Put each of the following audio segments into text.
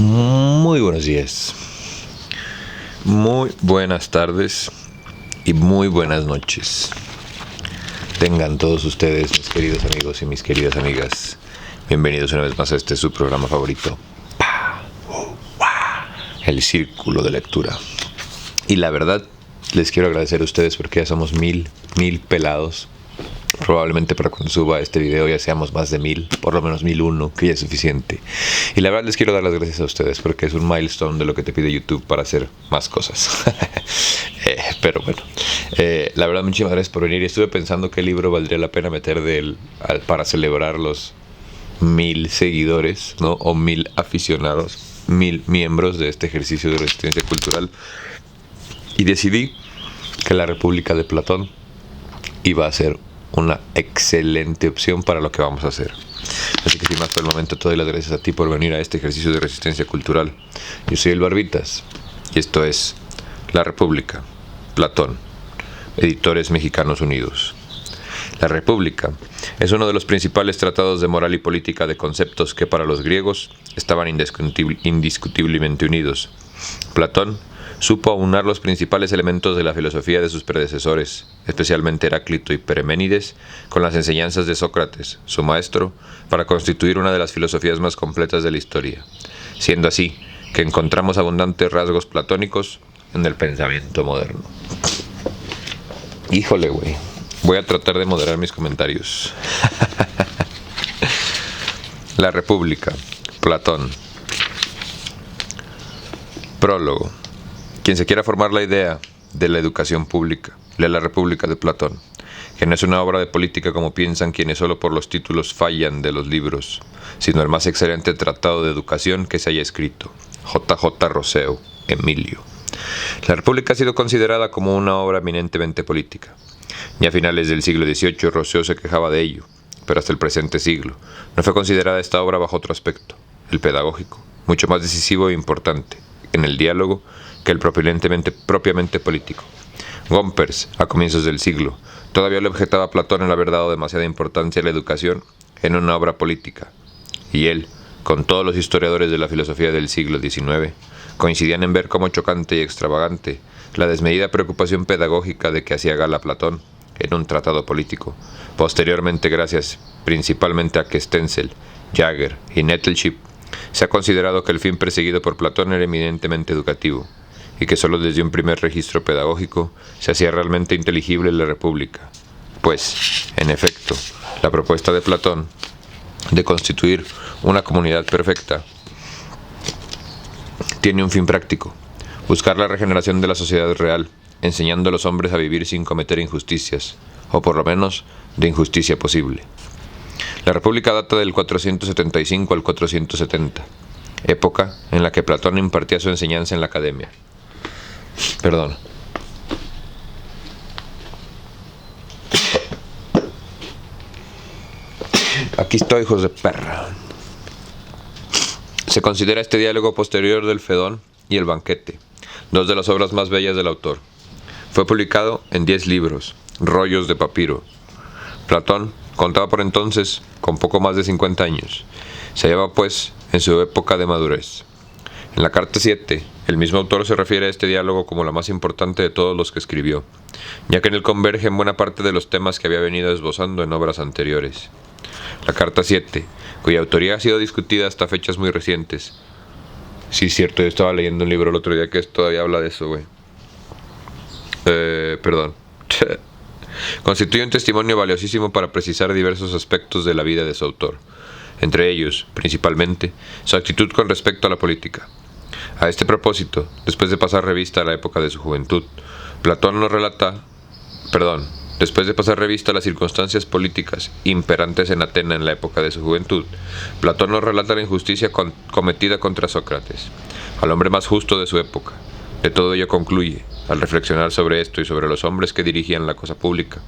Muy buenos días, muy buenas tardes y muy buenas noches. Tengan todos ustedes, mis queridos amigos y mis queridas amigas, bienvenidos una vez más a este su programa favorito, El Círculo de Lectura. Y la verdad, les quiero agradecer a ustedes porque ya somos mil pelados. Probablemente para cuando suba este video ya seamos más de 1000, por lo menos 1001, que ya es suficiente. Y la verdad les quiero dar las gracias a ustedes porque es un milestone de lo que te pide YouTube para hacer más cosas. Pero bueno, la verdad muchísimas gracias por venir. Estuve pensando qué libro valdría la pena meter para celebrar los 1000 seguidores, ¿no? O 1000 aficionados, 1000 miembros de este ejercicio de resistencia cultural. Y decidí que La República de Platón iba a ser una excelente opción para lo que vamos a hacer. Así que sin más por el momento, te doy las gracias a ti por venir a este ejercicio de resistencia cultural. Yo soy el Barbitas y esto es La República, Platón, Editores Mexicanos Unidos. La República es uno de los principales tratados de moral y política de conceptos que para los griegos estaban indiscutiblemente unidos. Platón supo aunar los principales elementos de la filosofía de sus predecesores, especialmente Heráclito y Parménides, con las enseñanzas de Sócrates, su maestro, para constituir una de las filosofías más completas de la historia, siendo así que encontramos abundantes rasgos platónicos en el pensamiento moderno. Híjole, güey, voy a tratar de moderar mis comentarios. La República, Platón. Prólogo. Quien se quiera formar la idea de la educación pública, lea La República de Platón, que no es una obra de política como piensan quienes solo por los títulos fallan de los libros, sino el más excelente tratado de educación que se haya escrito. J.J. Rousseau, Emilio. La República ha sido considerada como una obra eminentemente política. Ya a finales del siglo XVIII Rousseau se quejaba de ello, pero hasta el presente siglo no fue considerada esta obra bajo otro aspecto, el pedagógico, mucho más decisivo e importante en el diálogo que el propiamente político. Gompers, a comienzos del siglo, todavía le objetaba a Platón el haber dado demasiada importancia a la educación en una obra política, y él, con todos los historiadores de la filosofía del siglo XIX, coincidían en ver como chocante y extravagante la desmedida preocupación pedagógica de que hacía gala Platón en un tratado político. Posteriormente, gracias principalmente a que Stenzel, Jaeger y Nettelship, se ha considerado que el fin perseguido por Platón era eminentemente educativo, y que solo desde un primer registro pedagógico se hacía realmente inteligible la República. Pues, en efecto, la propuesta de Platón de constituir una comunidad perfecta tiene un fin práctico: buscar la regeneración de la sociedad real, enseñando a los hombres a vivir sin cometer injusticias, o por lo menos de injusticia posible. La República data del 475 al 470, época en la que Platón impartía su enseñanza en la academia. Perdón. Aquí estoy, hijos de perra. Se considera este diálogo posterior del Fedón y el Banquete, dos de las obras más bellas del autor. Fue publicado en 10 libros, rollos de papiro. Platón contaba por entonces con poco más de 50 años. Se hallaba pues en su época de madurez. En la carta 7, el mismo autor se refiere a este diálogo como la más importante de todos los que escribió, ya que en él convergen buena parte de los temas que había venido esbozando en obras anteriores. La carta 7, cuya autoría ha sido discutida hasta fechas muy recientes. Sí, es cierto, yo estaba leyendo un libro el otro día que todavía habla de eso, güey. Perdón. Constituye un testimonio valiosísimo para precisar diversos aspectos de la vida de su autor, entre ellos, principalmente, su actitud con respecto a la política. A este propósito, después de pasar revista a la época de su juventud, después de pasar revista a las circunstancias políticas imperantes en Atenas en la época de su juventud, Platón nos relata la injusticia cometida contra Sócrates, al hombre más justo de su época. De todo ello concluye, al reflexionar sobre esto y sobre los hombres que dirigían la cosa pública,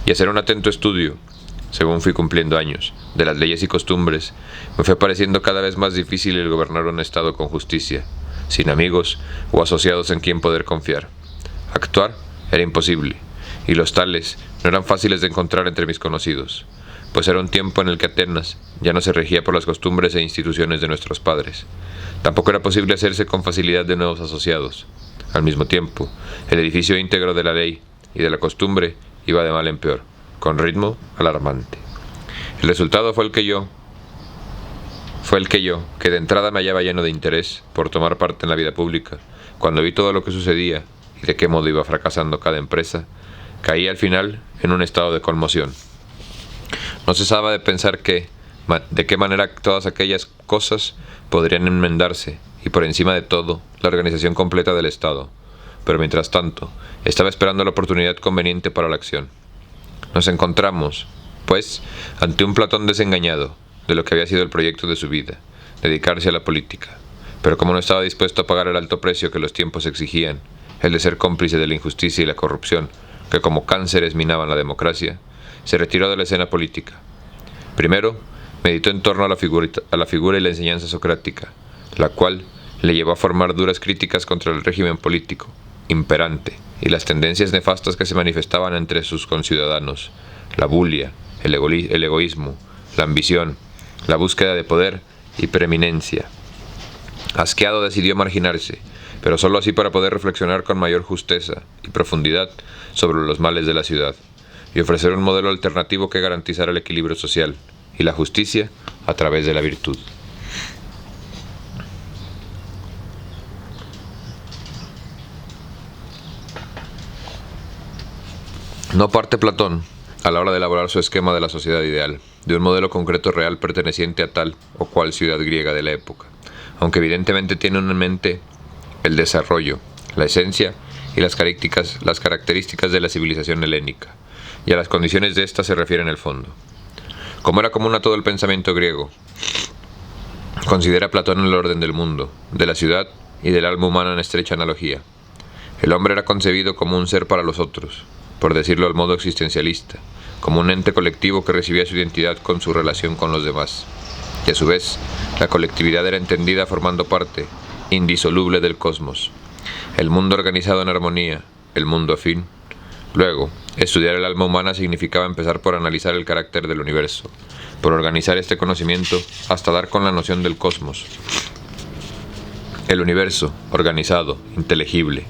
y hacer un atento estudio, según fui cumpliendo años, de las leyes y costumbres, me fue pareciendo cada vez más difícil el gobernar un estado con justicia, sin amigos o asociados en quien poder confiar. Actuar era imposible, y los tales no eran fáciles de encontrar entre mis conocidos. pues era un tiempo en el que Atenas ya no se regía por las costumbres e instituciones de nuestros padres. Tampoco era posible hacerse con facilidad de nuevos asociados. Al mismo tiempo, el edificio íntegro de la ley y de la costumbre iba de mal en peor, con ritmo alarmante. El resultado fue el que yo, que de entrada me hallaba lleno de interés por tomar parte en la vida pública, cuando vi todo lo que sucedía y de qué modo iba fracasando cada empresa, caí al final en un estado de conmoción. No cesaba de pensar de qué manera todas aquellas cosas podrían enmendarse, y por encima de todo, la organización completa del Estado. Pero mientras tanto, estaba esperando la oportunidad conveniente para la acción. Nos encontramos, pues, ante un Platón desengañado de lo que había sido el proyecto de su vida, dedicarse a la política. Pero como no estaba dispuesto a pagar el alto precio que los tiempos exigían, el de ser cómplice de la injusticia y la corrupción, que como cánceres minaban la democracia, se retiró de la escena política. Primero, meditó en torno a la figura y la enseñanza socrática, la cual le llevó a formar duras críticas contra el régimen político imperante y las tendencias nefastas que se manifestaban entre sus conciudadanos: la bulia, el egoísmo, la ambición, la búsqueda de poder y preeminencia. Asqueado decidió marginarse, pero solo así para poder reflexionar con mayor justeza y profundidad sobre los males de la ciudad y ofrecer un modelo alternativo que garantizara el equilibrio social y la justicia a través de la virtud. No parte Platón, a la hora de elaborar su esquema de la sociedad ideal, de un modelo concreto real perteneciente a tal o cual ciudad griega de la época, aunque evidentemente tiene en mente el desarrollo, la esencia y las características de la civilización helénica, y a las condiciones de ésta se refiere en el fondo. Como era común a todo el pensamiento griego, considera Platón el orden del mundo, de la ciudad y del alma humana en estrecha analogía. El hombre era concebido como un ser para los otros, por decirlo al modo existencialista, como un ente colectivo que recibía su identidad con su relación con los demás. Y a su vez, la colectividad era entendida formando parte indisoluble del cosmos, el mundo organizado en armonía, el mundo afín. Luego, estudiar el alma humana significaba empezar por analizar el carácter del universo, por organizar este conocimiento hasta dar con la noción del cosmos. El universo, organizado, inteligible.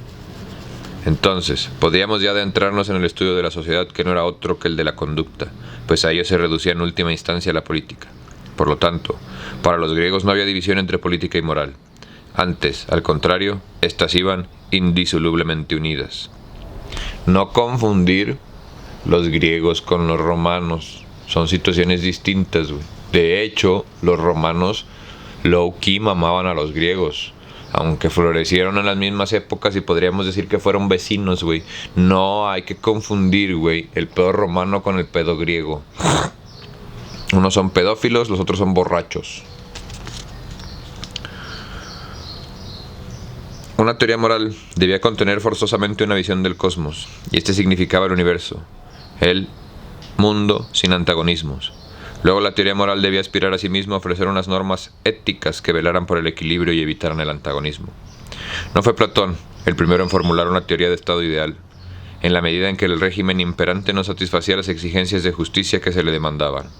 Entonces, podíamos ya adentrarnos en el estudio de la sociedad, que no era otro que el de la conducta, pues a ello se reducía en última instancia la política. Por lo tanto, para los griegos no había división entre política y moral. Antes, al contrario, éstas iban indisolublemente unidas. No confundir los griegos con los romanos. Son situaciones distintas, güey. De hecho, los romanos low-key mamaban a los griegos, aunque florecieron en las mismas épocas y podríamos decir que fueron vecinos, güey. No hay que confundir, güey, el pedo romano con el pedo griego. Unos son pedófilos, los otros son borrachos. Una teoría moral debía contener forzosamente una visión del cosmos, y este significaba el universo, el mundo sin antagonismos. Luego la teoría moral debía aspirar a sí misma a ofrecer unas normas éticas que velaran por el equilibrio y evitaran el antagonismo. No fue Platón el primero en formular una teoría de estado ideal, en la medida en que el régimen imperante no satisfacía las exigencias de justicia que se le demandaban.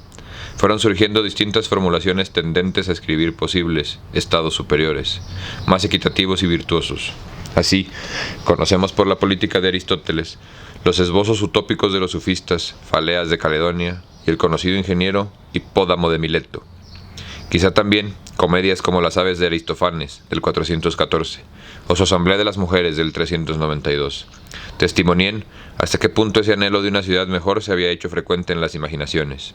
Fueron surgiendo distintas formulaciones tendentes a escribir posibles estados superiores, más equitativos y virtuosos. Así, conocemos por la política de Aristóteles los esbozos utópicos de los sofistas, Faleas de Caledonia y el conocido ingeniero Hipódamo de Mileto. Quizá también comedias como Las aves de Aristófanes, del 414, o su Asamblea de las Mujeres, del 392, testimonien hasta qué punto ese anhelo de una ciudad mejor se había hecho frecuente en las imaginaciones.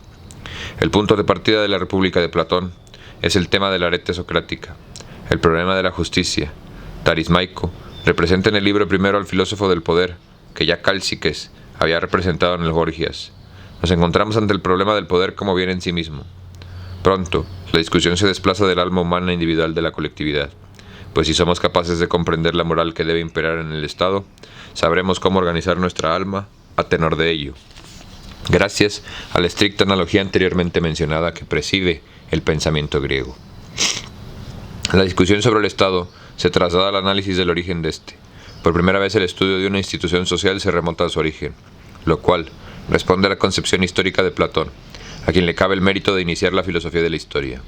El punto de partida de la República de Platón es el tema de la arete socrática. El problema de la justicia, Tarismaico, representa en el libro primero al filósofo del poder, que ya Cálciques había representado en el Gorgias. Nos encontramos ante el problema del poder como bien en sí mismo. Pronto, la discusión se desplaza del alma humana individual de la colectividad, pues si somos capaces de comprender la moral que debe imperar en el Estado, sabremos cómo organizar nuestra alma a tenor de ello, gracias a la estricta analogía anteriormente mencionada que preside el pensamiento griego. La discusión sobre el Estado se traslada al análisis del origen de este. Por primera vez el estudio de una institución social se remonta a su origen, lo cual responde a la concepción histórica de Platón, a quien le cabe el mérito de iniciar la filosofía de la historia.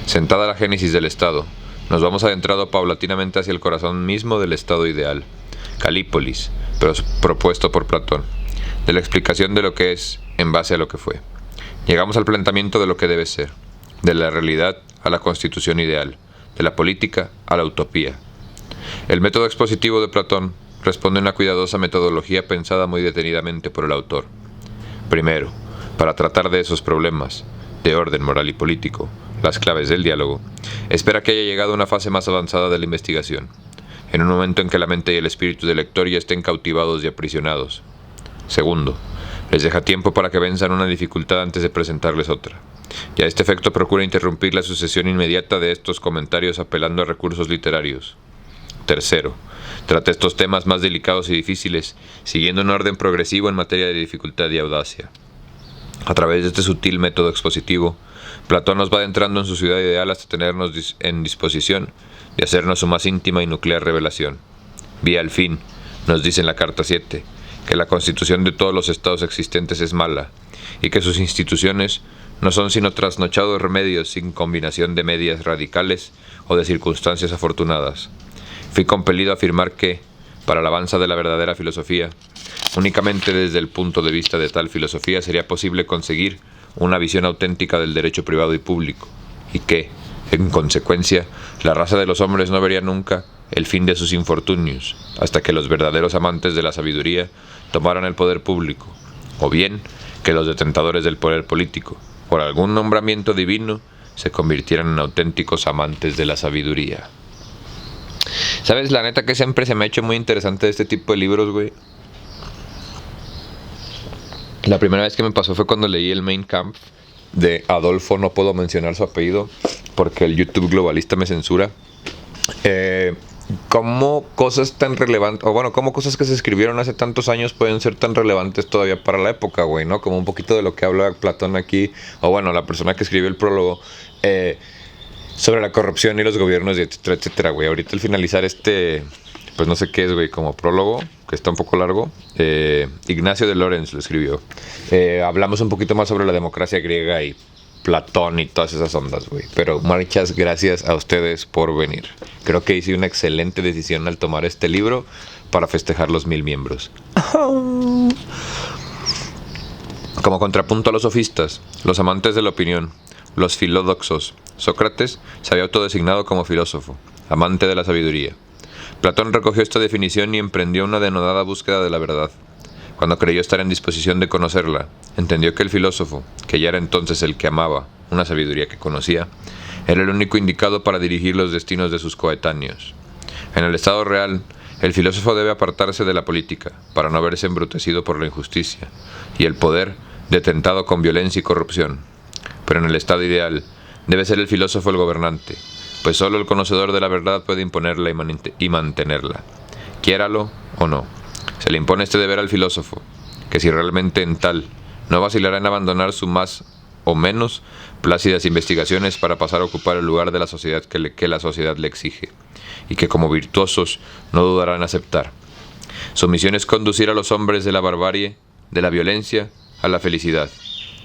Sentada la génesis del Estado, nos vamos adentrando paulatinamente hacia el corazón mismo del Estado ideal, Calípolis, pero propuesto por Platón, de la explicación de lo que es en base a lo que fue. Llegamos al planteamiento de lo que debe ser, de la realidad a la constitución ideal, de la política a la utopía. El método expositivo de Platón responde a una cuidadosa metodología pensada muy detenidamente por el autor. Primero, para tratar de esos problemas, de orden moral y político, las claves del diálogo, espera que haya llegado a una fase más avanzada de la investigación, en un momento en que la mente y el espíritu del lector ya estén cautivados y aprisionados. Segundo, les deja tiempo para que venzan una dificultad antes de presentarles otra, y a este efecto procura interrumpir la sucesión inmediata de estos comentarios apelando a recursos literarios. Tercero, trata estos temas más delicados y difíciles, siguiendo un orden progresivo en materia de dificultad y audacia. A través de este sutil método expositivo, Platón nos va adentrando en su ciudad ideal hasta tenernos en disposición de hacernos su más íntima y nuclear revelación. Vía al fin, nos dice en la carta 7, que la constitución de todos los estados existentes es mala, y que sus instituciones no son sino trasnochados remedios sin combinación de medias radicales o de circunstancias afortunadas. Fui compelido a afirmar que, para la alabanza de la verdadera filosofía, únicamente desde el punto de vista de tal filosofía sería posible conseguir una visión auténtica del derecho privado y público, y que, en consecuencia, la raza de los hombres no vería nunca el fin de sus infortunios, hasta que los verdaderos amantes de la sabiduría tomaran el poder público, o bien que los detentadores del poder político, por algún nombramiento divino, se convirtieran en auténticos amantes de la sabiduría. ¿Sabes? La neta que siempre se me ha hecho muy interesante este tipo de libros, güey. La primera vez que me pasó fue cuando leí el Mein Kampf de Adolfo, no puedo mencionar su apellido porque el YouTube globalista me censura. ¿Cómo cosas tan relevantes, o bueno, cómo cosas que se escribieron hace tantos años pueden ser tan relevantes todavía para la época, güey, ¿no? Como un poquito de lo que habla Platón aquí, o bueno, la persona que escribió el prólogo, sobre la corrupción y los gobiernos, etcétera, etcétera, güey. Ahorita al finalizar pues no sé qué es, güey, como prólogo, que está un poco largo, Ignacio de Lorenz lo escribió. Hablamos un poquito más sobre la democracia griega y Platón y todas esas ondas, güey. Pero muchas gracias a ustedes por venir. Creo que hice una excelente decisión al tomar este libro para festejar los 1000 miembros. Como contrapunto a los sofistas, los amantes de la opinión, los filódoxos, Sócrates se había autodesignado como filósofo, amante de la sabiduría. Platón recogió esta definición y emprendió una denodada búsqueda de la verdad. Cuando creyó estar en disposición de conocerla, entendió que el filósofo, que ya era entonces el que amaba, una sabiduría que conocía, era el único indicado para dirigir los destinos de sus coetáneos. En el estado real, el filósofo debe apartarse de la política, para no verse embrutecido por la injusticia, y el poder, detentado con violencia y corrupción. Pero en el estado ideal, debe ser el filósofo el gobernante, pues solo el conocedor de la verdad puede imponerla y mantenerla, quiéralo o no. Se le impone este deber al filósofo, que si realmente en tal, no vacilará en abandonar sus más o menos plácidas investigaciones para pasar a ocupar el lugar de la sociedad que la sociedad le exige, y que como virtuosos no dudará en aceptar. Su misión es conducir a los hombres de la barbarie, de la violencia, a la felicidad.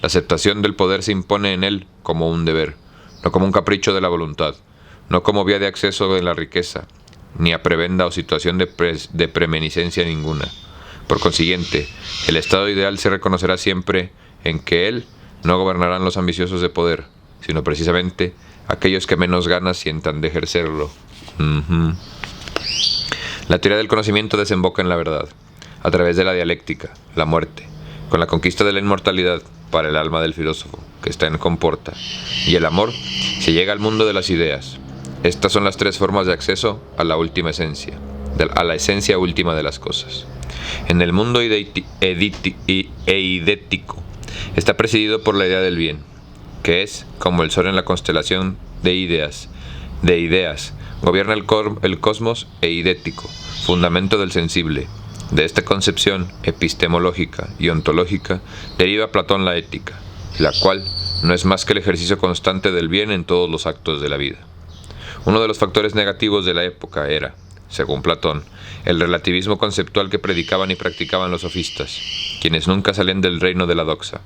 La aceptación del poder se impone en él como un deber, no como un capricho de la voluntad, no como vía de acceso de la riqueza, ni a prebenda o situación de preeminencia ninguna. Por consiguiente, el estado ideal se reconocerá siempre en que él no gobernarán los ambiciosos de poder, sino precisamente aquellos que menos ganas sientan de ejercerlo. La teoría del conocimiento desemboca en la verdad, a través de la dialéctica, la muerte, con la conquista de la inmortalidad para el alma del filósofo, que está en comporta, y el amor se llega al mundo de las ideas. Estas son las tres formas de acceso a la última esencia, a la esencia última de las cosas. En el mundo eidético está presidido por la idea del bien, que es como el sol en la constelación de ideas. Gobierna el cosmos eidético, fundamento del sensible. De esta concepción epistemológica y ontológica deriva Platón la ética, la cual no es más que el ejercicio constante del bien en todos los actos de la vida. Uno de los factores negativos de la época era, según Platón, el relativismo conceptual que predicaban y practicaban los sofistas, quienes nunca salen del reino de la doxa.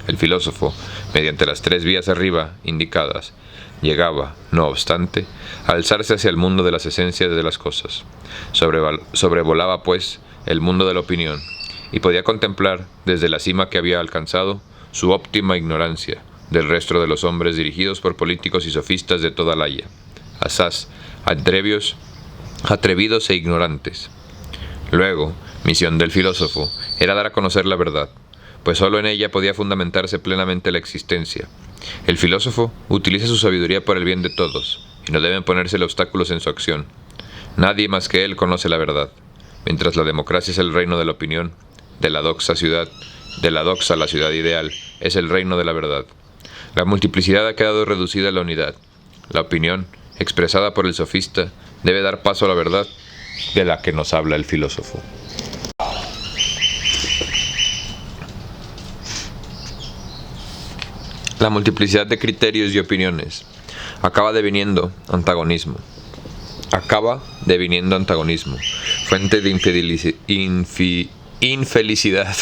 El filósofo, mediante las 3 vías arriba indicadas, llegaba, no obstante, a alzarse hacia el mundo de las esencias de las cosas. Sobrevolaba, pues, el mundo de la opinión, y podía contemplar, desde la cima que había alcanzado, su óptima ignorancia del resto de los hombres dirigidos por políticos y sofistas de toda la haya, asaz, atrevidos e ignorantes. Luego, misión del filósofo era dar a conocer la verdad, pues sólo en ella podía fundamentarse plenamente la existencia. El filósofo utiliza su sabiduría por el bien de todos, y no deben ponérsele obstáculos en su acción. Nadie más que él conoce la verdad. Mientras la democracia es el reino de la opinión, de la doxa la ciudad ideal, es el reino de la verdad. La multiplicidad ha quedado reducida a la unidad. La opinión, expresada por el sofista, debe dar paso a la verdad de la que nos habla el filósofo. La multiplicidad de criterios y opiniones acaba deviniendo antagonismo, fuente de infelicidad,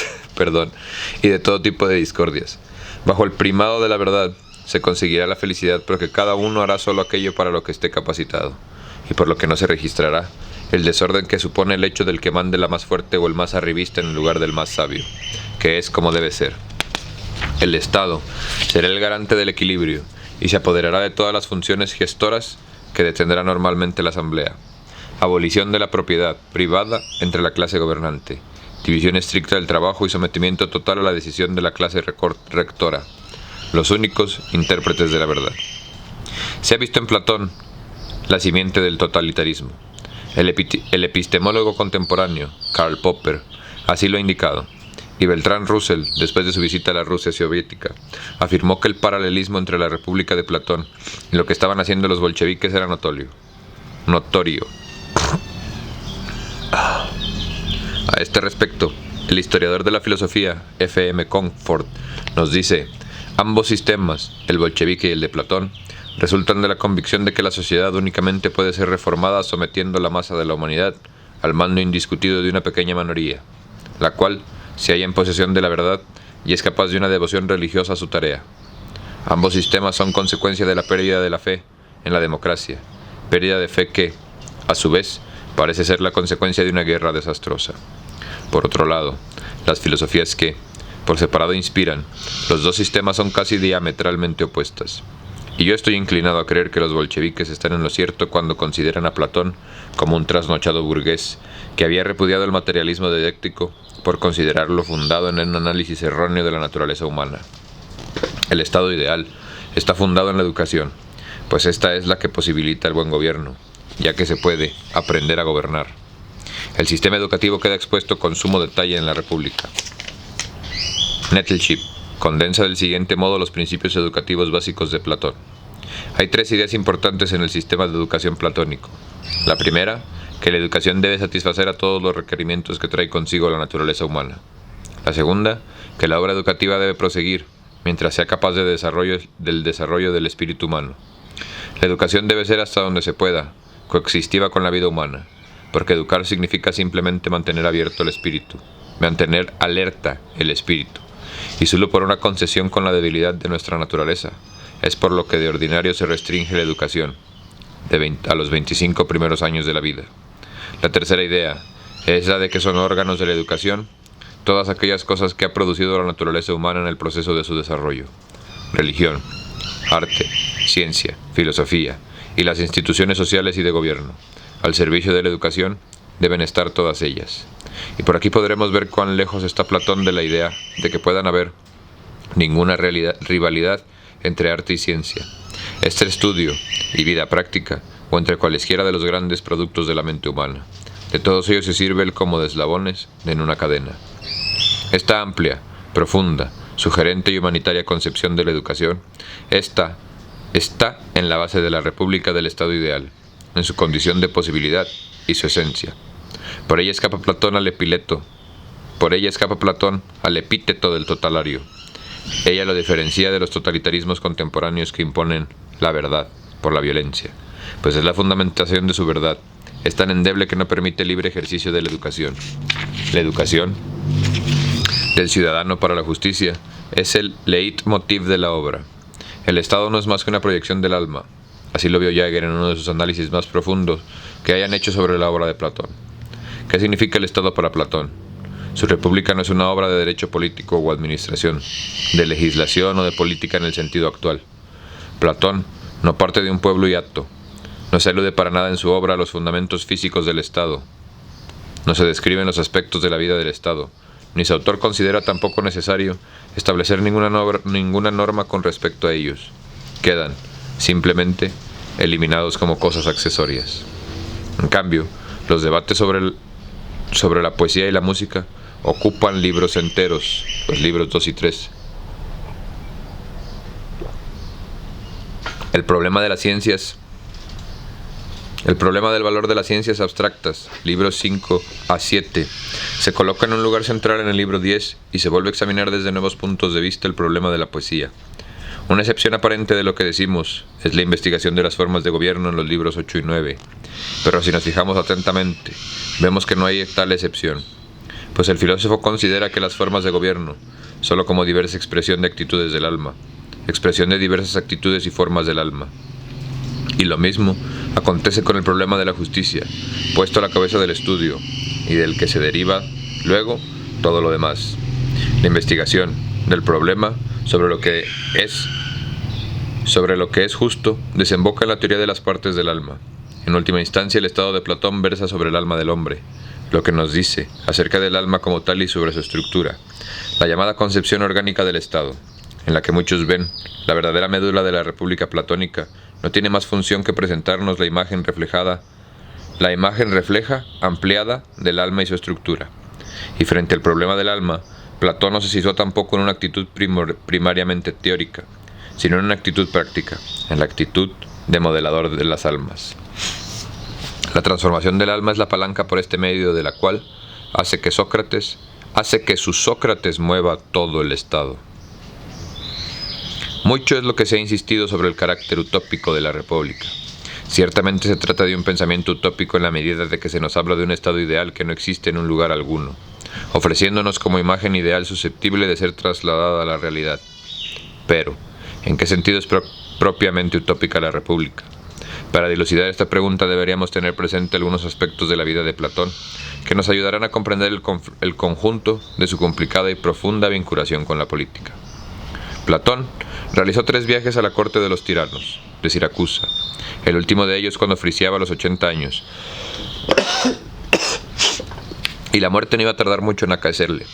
y de todo tipo de discordias. Bajo el primado de la verdad se conseguirá la felicidad, porque cada uno hará solo aquello para lo que esté capacitado, y por lo que no se registrará el desorden que supone el hecho del que mande la más fuerte o el más arribista en lugar del más sabio, que es como debe ser. El Estado será el garante del equilibrio y se apoderará de todas las funciones gestoras que detendrá normalmente la Asamblea. Abolición de la propiedad privada entre la clase gobernante, división estricta del trabajo y sometimiento total a la decisión de la clase rectora, los únicos intérpretes de la verdad. Se ha visto en Platón la simiente del totalitarismo. El epistemólogo contemporáneo, Karl Popper, así lo ha indicado, y Bertrand Russell, después de su visita a la Rusia soviética, afirmó que el paralelismo entre la República de Platón y lo que estaban haciendo los bolcheviques era notorio. A este respecto, el historiador de la filosofía, F.M. Comfort, nos dice: ambos sistemas, el bolchevique y el de Platón, resultan de la convicción de que la sociedad únicamente puede ser reformada sometiendo la masa de la humanidad al mando indiscutido de una pequeña minoría, la cual se halla en posesión de la verdad y es capaz de una devoción religiosa a su tarea. Ambos sistemas son consecuencia de la pérdida de la fe en la democracia, pérdida de fe que, a su vez, parece ser la consecuencia de una guerra desastrosa. Por otro lado, las filosofías que, por separado inspiran, los dos sistemas son casi diametralmente opuestas. Y yo estoy inclinado a creer que los bolcheviques están en lo cierto cuando consideran a Platón como un trasnochado burgués que había repudiado el materialismo dialéctico por considerarlo fundado en un análisis erróneo de la naturaleza humana. El estado ideal está fundado en la educación, pues esta es la que posibilita el buen gobierno, ya que se puede aprender a gobernar. El sistema educativo queda expuesto con sumo detalle en la República. Nettleship condensa del siguiente modo los principios educativos básicos de Platón. Hay 3 ideas importantes en el sistema de educación platónico. La primera, que la educación debe satisfacer a todos los requerimientos que trae consigo la naturaleza humana. La segunda, que la obra educativa debe proseguir, mientras sea capaz del desarrollo del espíritu humano. La educación debe ser hasta donde se pueda, coexistiva con la vida humana, porque educar significa simplemente mantener abierto el espíritu, mantener alerta el espíritu, y solo por una concesión con la debilidad de nuestra naturaleza, es por lo que de ordinario se restringe la educación, a los 25 primeros años de la vida. La tercera idea es la de que son órganos de la educación todas aquellas cosas que ha producido la naturaleza humana en el proceso de su desarrollo: religión, arte, ciencia, filosofía y las instituciones sociales y de gobierno. Al servicio de la educación deben estar todas ellas. Y por aquí podremos ver cuán lejos está Platón de la idea de que puedan haber ninguna rivalidad entre arte y ciencia, este estudio y vida práctica, o entre cualesquiera de los grandes productos de la mente humana. De todos ellos se sirve como de eslabones en una cadena. Esta amplia, profunda, sugerente y humanitaria concepción de la educación está en la base de la República del Estado ideal, en su condición de posibilidad y su esencia. Por ella escapa Platón al epíteto del totalario. Ella lo diferencia de los totalitarismos contemporáneos que imponen la verdad por la violencia, pues es la fundamentación de su verdad. Es tan endeble que no permite libre ejercicio de la educación. La educación del ciudadano para la justicia es el leitmotiv de la obra. El Estado no es más que una proyección del alma. Así lo vio Jaeger en uno de sus análisis más profundos que hayan hecho sobre la obra de Platón. ¿Qué significa el Estado para Platón? Su república no es una obra de derecho político o administración, de legislación o de política en el sentido actual. Platón no parte de un pueblo y acto. No se alude para nada en su obra a los fundamentos físicos del Estado. No se describen los aspectos de la vida del Estado, ni su autor considera tampoco necesario establecer ninguna norma con respecto a ellos. Quedan, simplemente, eliminados como cosas accesorias. En cambio, los debates sobre la poesía y la música ocupan libros enteros, los libros 2 y 3. El problema del valor de las ciencias abstractas, libros 5 a 7, se coloca en un lugar central en el libro 10 y se vuelve a examinar desde nuevos puntos de vista el problema de la poesía. Una excepción aparente de lo que decimos es la investigación de las formas de gobierno en los libros 8 y 9, pero si nos fijamos atentamente, vemos que no hay tal excepción, pues el filósofo considera que las formas de gobierno solo como diversa expresión de actitudes del alma, expresión de diversas actitudes y formas del alma. Y lo mismo acontece con el problema de la justicia, puesto a la cabeza del estudio, y del que se deriva, luego, todo lo demás. La investigación del problema sobre lo que es justo desemboca en la teoría de las partes del alma. En última instancia, el Estado de Platón versa sobre el alma del hombre, lo que nos dice acerca del alma como tal y sobre su estructura, la llamada concepción orgánica del Estado, en la que muchos ven la verdadera médula de la república platónica. No tiene más función que presentarnos la imagen refleja, ampliada del alma y su estructura. Y frente al problema del alma, Platón no se situó tampoco en una actitud primariamente teórica, sino en una actitud práctica, en la actitud de modelador de las almas. La transformación del alma es la palanca por este medio de la cual hace que su Sócrates mueva todo el Estado. Mucho es lo que se ha insistido sobre el carácter utópico de la República. Ciertamente se trata de un pensamiento utópico en la medida de que se nos habla de un estado ideal que no existe en un lugar alguno, ofreciéndonos como imagen ideal susceptible de ser trasladada a la realidad. Pero, ¿en qué sentido es propiamente utópica la República? Para dilucidar esta pregunta deberíamos tener presente algunos aspectos de la vida de Platón que nos ayudarán a comprender el conjunto de su complicada y profunda vinculación con la política. Platón realizó 3 viajes a la corte de los tiranos, de Siracusa, el último de ellos cuando Frisiaba los 80 años, y la muerte no iba a tardar mucho en acaecerle.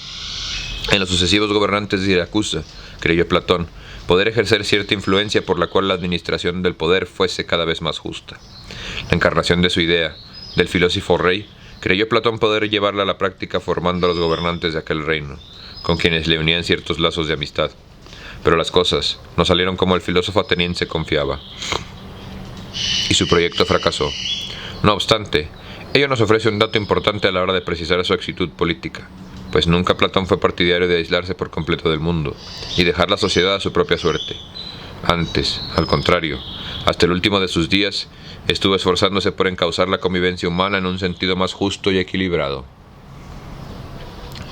En los sucesivos gobernantes de Siracusa, creyó Platón, poder ejercer cierta influencia por la cual la administración del poder fuese cada vez más justa. La encarnación de su idea, del filósofo rey, creyó Platón poder llevarla a la práctica formando a los gobernantes de aquel reino, con quienes le unían ciertos lazos de amistad. Pero las cosas no salieron como el filósofo ateniense confiaba, y su proyecto fracasó. No obstante, ello nos ofrece un dato importante a la hora de precisar su actitud política, pues nunca Platón fue partidario de aislarse por completo del mundo y dejar la sociedad a su propia suerte. Antes, al contrario, hasta el último de sus días, estuvo esforzándose por encauzar la convivencia humana en un sentido más justo y equilibrado.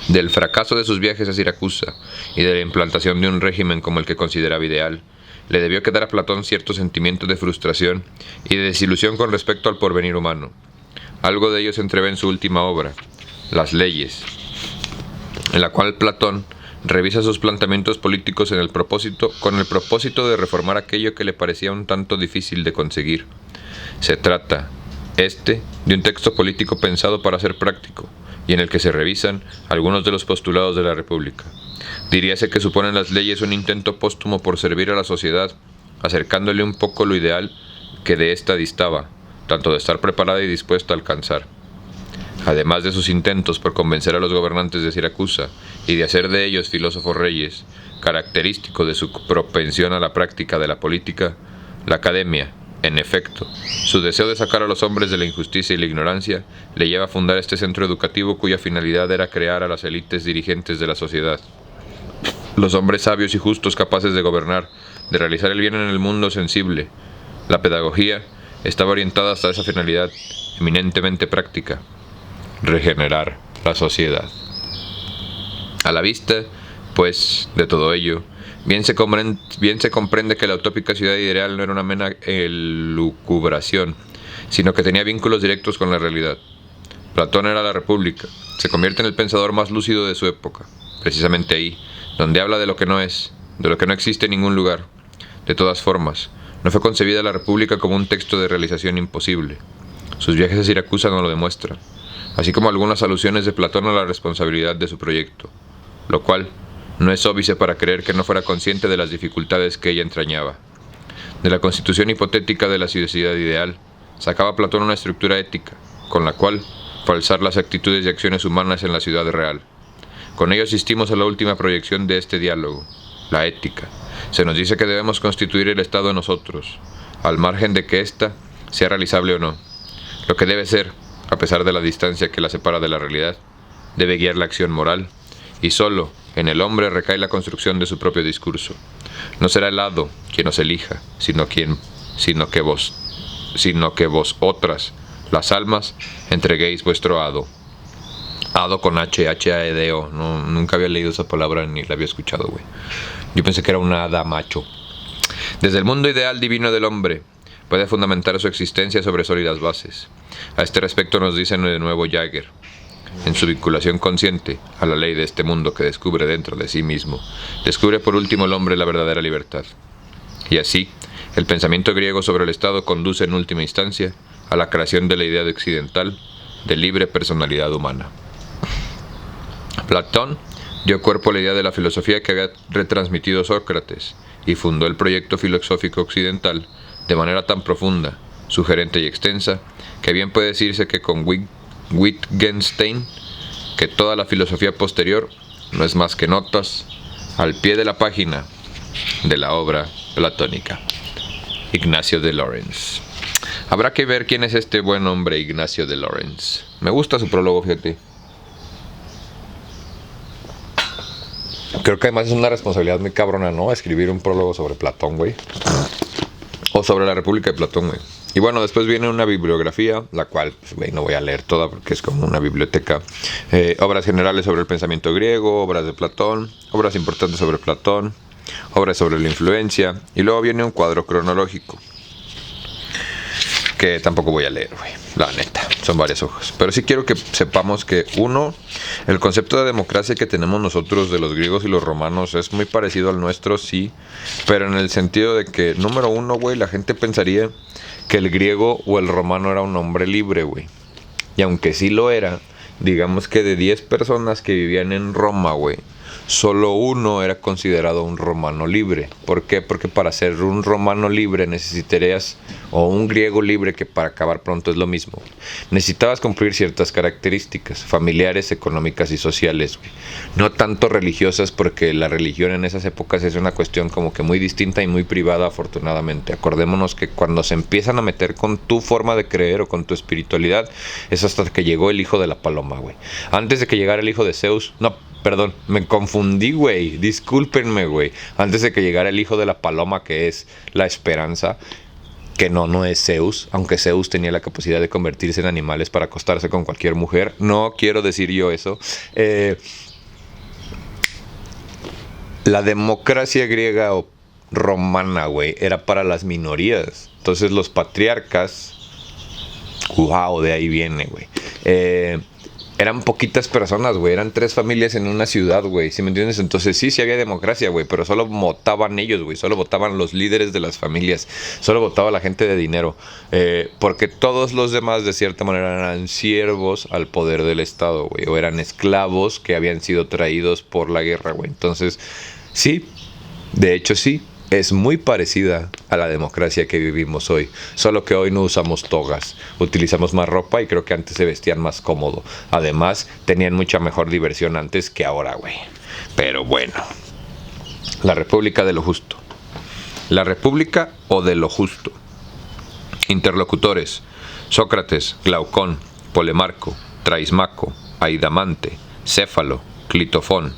Del fracaso de sus viajes a Siracusa y de la implantación de un régimen como el que consideraba ideal, le debió quedar a Platón cierto sentimiento de frustración y de desilusión con respecto al porvenir humano. Algo de ello se entrevé en su última obra, Las leyes, en la cual Platón revisa sus planteamientos políticos con el propósito de reformar aquello que le parecía un tanto difícil de conseguir. Se trata, de un texto político pensado para ser práctico, y en el que se revisan algunos de los postulados de la República. Diríase que suponen las leyes un intento póstumo por servir a la sociedad, acercándole un poco lo ideal que de ésta distaba, tanto de estar preparada y dispuesta a alcanzar. Además de sus intentos por convencer a los gobernantes de Siracusa y de hacer de ellos filósofos reyes, característico de su propensión a la práctica de la política, la academia, en efecto, su deseo de sacar a los hombres de la injusticia y la ignorancia le lleva a fundar este centro educativo cuya finalidad era crear a las élites dirigentes de la sociedad. Los hombres sabios y justos capaces de gobernar, de realizar el bien en el mundo sensible. La pedagogía estaba orientada hasta esa finalidad eminentemente práctica: regenerar la sociedad. A la vista Pues, de todo ello, bien se comprende que la utópica ciudad ideal no era una mera elucubración, sino que tenía vínculos directos con la realidad. Platón era la República, se convierte en el pensador más lúcido de su época, precisamente ahí, donde habla de lo que no es, de lo que no existe en ningún lugar. De todas formas, no fue concebida la República como un texto de realización imposible. Sus viajes a Siracusa no lo demuestran, así como algunas alusiones de Platón a la responsabilidad de su proyecto, lo cual no es óbice para creer que no fuera consciente de las dificultades que ella entrañaba. De la constitución hipotética de la ciudad ideal, sacaba Platón una estructura ética, con la cual falsar las actitudes y acciones humanas en la ciudad real. Con ello asistimos a la última proyección de este diálogo, la ética. Se nos dice que debemos constituir el Estado nosotros, al margen de que ésta sea realizable o no. Lo que debe ser, a pesar de la distancia que la separa de la realidad, debe guiar la acción moral, y solo en el hombre recae la construcción de su propio discurso. No será el hado quien os elija, sino que vosotras, las almas, entreguéis vuestro hado. Hado con H-A-E-D-O. No, nunca había leído esa palabra ni la había escuchado, güey. Yo pensé que era un hada macho. Desde el mundo ideal divino del hombre, puede fundamentar su existencia sobre sólidas bases. A este respecto nos dice de nuevo Jagger, en su vinculación consciente a la ley de este mundo que descubre dentro de sí mismo, descubre por último el hombre la verdadera libertad. Y así, el pensamiento griego sobre el Estado conduce en última instancia a la creación de la idea de occidental de libre personalidad humana. Platón dio cuerpo a la idea de la filosofía que había retransmitido Sócrates y fundó el proyecto filosófico occidental de manera tan profunda, sugerente y extensa, que bien puede decirse que con Wittgenstein, que toda la filosofía posterior no es más que notas al pie de la página de la obra platónica. Ignacio de Lorenz. Habrá que ver quién es este buen hombre Ignacio de Lorenz. Me gusta su prólogo, fíjate. Creo que además es una responsabilidad muy cabrona, ¿no? Escribir un prólogo sobre Platón, güey. O sobre la República de Platón, güey. Y bueno, después viene una bibliografía, la cual, pues, güey, no voy a leer toda porque es como una biblioteca. Obras generales sobre el pensamiento griego, obras de Platón, obras importantes sobre Platón, obras sobre la influencia. Y luego viene un cuadro cronológico, que tampoco voy a leer, güey, la neta, son varias hojas. Pero sí quiero que sepamos que, uno, el concepto de democracia que tenemos nosotros de los griegos y los romanos es muy parecido al nuestro, sí, pero en el sentido de que, número uno, güey, la gente pensaría que el griego o el romano era un hombre libre, güey. Y aunque sí lo era, digamos que de 10 personas que vivían en Roma, güey, solo uno era considerado un romano libre. ¿Por qué? Porque para ser un romano libre necesitarías, o un griego libre, que para acabar pronto es lo mismo, necesitabas cumplir ciertas características familiares, económicas y sociales, güey. No tanto religiosas, porque la religión en esas épocas es una cuestión como que muy distinta y muy privada, afortunadamente. Acordémonos que cuando se empiezan a meter con tu forma de creer o con tu espiritualidad, es hasta que llegó el hijo de la paloma, güey. Antes de que llegara el hijo de Zeus, no, perdón, me confundí, güey. Discúlpenme, güey. Antes de que llegara el hijo de la paloma, que es la esperanza, que no es Zeus, aunque Zeus tenía la capacidad de convertirse en animales para acostarse con cualquier mujer. No quiero decir yo eso. La democracia griega o romana, güey, era para las minorías. Entonces los patriarcas, wow, de ahí viene, güey. Eran poquitas personas, güey. Eran 3 familias en una ciudad, güey. ¿Sí me entiendes? Entonces sí había democracia, güey. Pero solo votaban ellos, güey. Solo votaban los líderes de las familias. Solo votaba la gente de dinero. Porque todos los demás, de cierta manera, eran siervos al poder del Estado, güey. O eran esclavos que habían sido traídos por la guerra, güey. Entonces, sí. De hecho, sí. Es muy parecida a la democracia que vivimos hoy, solo que hoy no usamos togas, utilizamos más ropa y creo que antes se vestían más cómodo. Además, tenían mucha mejor diversión antes que ahora, güey. Pero bueno, la República de lo Justo. La República o de lo Justo. Interlocutores: Sócrates, Glaucón, Polemarco, Traismaco, Aidamante, Céfalo, Clitofón.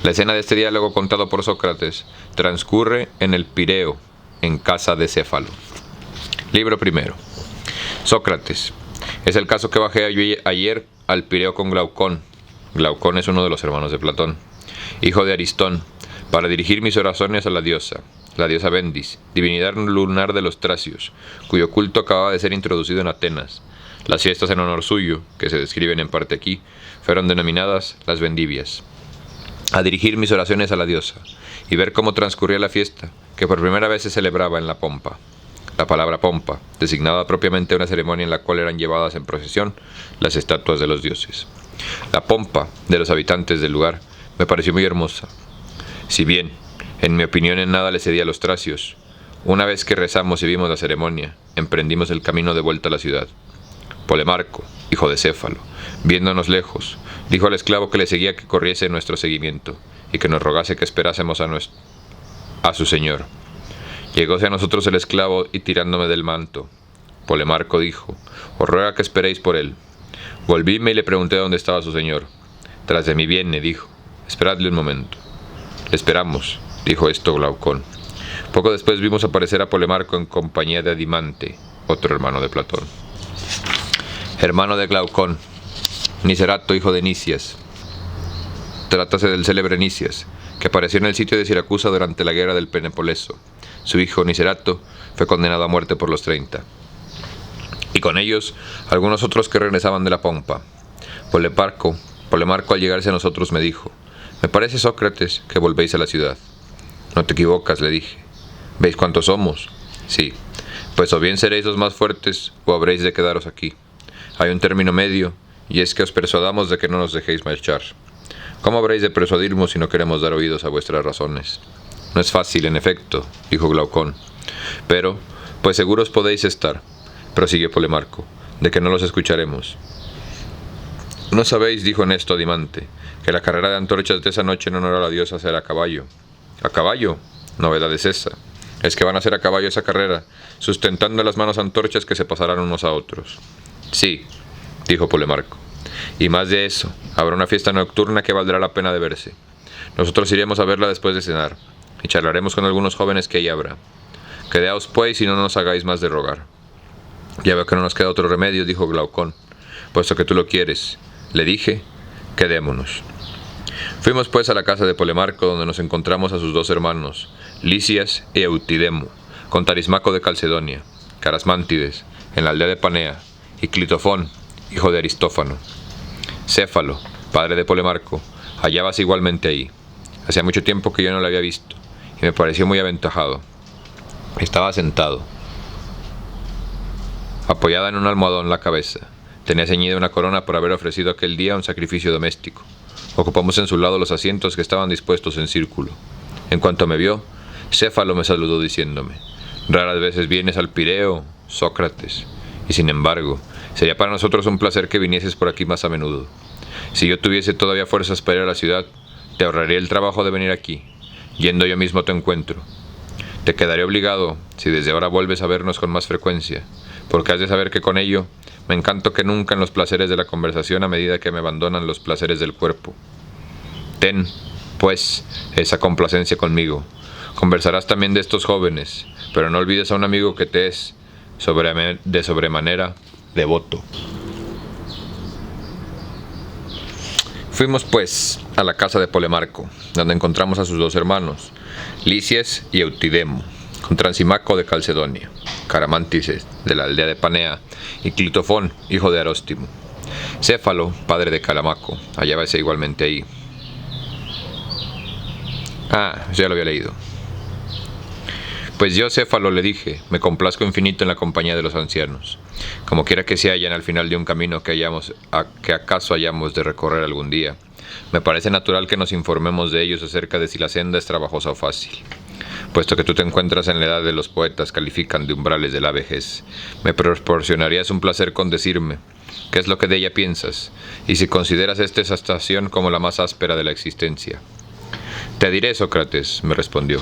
La escena de este diálogo contado por Sócrates transcurre en el Pireo, en casa de Céfalo. Libro primero. Sócrates. Es el caso que bajé ayer al Pireo con Glaucón. Glaucón es uno de los hermanos de Platón. hijo de Aristón, para dirigir mis oraciones a la diosa Bendis, divinidad lunar de los tracios, cuyo culto acababa de ser introducido en Atenas. Las fiestas en honor suyo, que se describen en parte aquí, fueron denominadas las Vendivias. A dirigir mis oraciones a la diosa, y ver cómo transcurría la fiesta, que por primera vez se celebraba en la pompa. La palabra pompa, designaba propiamente una ceremonia en la cual eran llevadas en procesión las estatuas de los dioses. La pompa de los habitantes del lugar me pareció muy hermosa. Si bien, en mi opinión, en nada le cedía a los tracios, una vez que rezamos y vimos la ceremonia, emprendimos el camino de vuelta a la ciudad. Polemarco, hijo de Céfalo, viéndonos lejos, dijo al esclavo que le seguía que corriese en nuestro seguimiento y que nos rogase que esperásemos a su señor. Llegóse a nosotros el esclavo y tirándome del manto, Polemarco dijo: os ruega que esperéis por él. Volvíme y le pregunté dónde estaba su señor. Tras de mí viene, dijo. Esperadle un momento. Le esperamos, dijo esto Glaucón. Poco después vimos aparecer a Polemarco en compañía de Adimante, otro hermano de Platón. Hermano de Glaucón, Nicerato, hijo de Nicias. Trátase del célebre Nicias, que apareció en el sitio de Siracusa durante la guerra del Penepoleso. Su hijo Nicerato fue condenado a muerte por los 30. Y con ellos algunos otros que regresaban de la pompa. Polemarco al llegarse a nosotros me dijo: me parece, Sócrates, que volvéis a la ciudad. No te equivocas, le dije. ¿Veis cuántos somos? Sí. Pues o bien seréis los más fuertes, o habréis de quedaros aquí. Hay un término medio, y es que os persuadamos de que no nos dejéis marchar. ¿Cómo habréis de persuadirnos si no queremos dar oídos a vuestras razones? No es fácil, en efecto, dijo Glaucón. Pero, pues seguros podéis estar, prosiguió Polemarco, de que no los escucharemos. No sabéis, dijo en esto Adimante, que la carrera de antorchas de esa noche en honor a la diosa será a caballo. ¿A caballo? Novedad es esa. Es que van a hacer a caballo esa carrera, sustentando en las manos antorchas que se pasarán unos a otros. Sí, dijo Polemarco. Y más de eso, habrá una fiesta nocturna que valdrá la pena de verse. Nosotros iremos a verla después de cenar, y charlaremos con algunos jóvenes que allí habrá. Quedaos pues y no nos hagáis más de rogar. Ya veo que no nos queda otro remedio, dijo Glaucón, puesto que tú lo quieres. Le dije: quedémonos. Fuimos pues a la casa de Polemarco, donde nos encontramos a sus dos hermanos, Licias y Eutidemo, con Tarismaco de Calcedonia, Carasmántides, en la aldea de Panea, y Clitofón, hijo de Aristófano. Céfalo, padre de Polemarco, hallábase igualmente ahí. Hacía mucho tiempo que yo no lo había visto, y me pareció muy aventajado. Estaba sentado, apoyada en un almohadón la cabeza. Tenía ceñida una corona por haber ofrecido aquel día un sacrificio doméstico. Ocupamos en su lado los asientos que estaban dispuestos en círculo. En cuanto me vio, Céfalo me saludó diciéndome: raras veces vienes al Pireo, Sócrates, y sin embargo, sería para nosotros un placer que vinieses por aquí más a menudo. Si yo tuviese todavía fuerzas para ir a la ciudad, te ahorraría el trabajo de venir aquí, yendo yo mismo a tu encuentro. Te quedaré obligado si desde ahora vuelves a vernos con más frecuencia, porque has de saber que con ello me encanto que nunca en los placeres de la conversación a medida que me abandonan los placeres del cuerpo. Ten, pues, esa complacencia conmigo. Conversarás también de estos jóvenes, pero no olvides a un amigo que te es de sobremanera devoto. Fuimos, pues, a la casa de Polemarco, donde encontramos a sus dos hermanos, Licias y Eutidemo, con Transimaco de Calcedonia, Caramántides, de la aldea de Panea, y Clitofón, hijo de Aróstimo. Céfalo, padre de Calamaco, hallábase igualmente ahí. Ya lo había leído. Pues yo, Céfalo, le dije, me complazco infinito en la compañía de los ancianos. Como quiera que se hallan al final de un camino que acaso hayamos de recorrer algún día, me parece natural que nos informemos de ellos acerca de si la senda es trabajosa o fácil. Puesto que tú te encuentras en la edad de los poetas califican de umbrales de la vejez, me proporcionarías un placer con decirme qué es lo que de ella piensas, y si consideras esta estación como la más áspera de la existencia. Te diré, Sócrates, me respondió.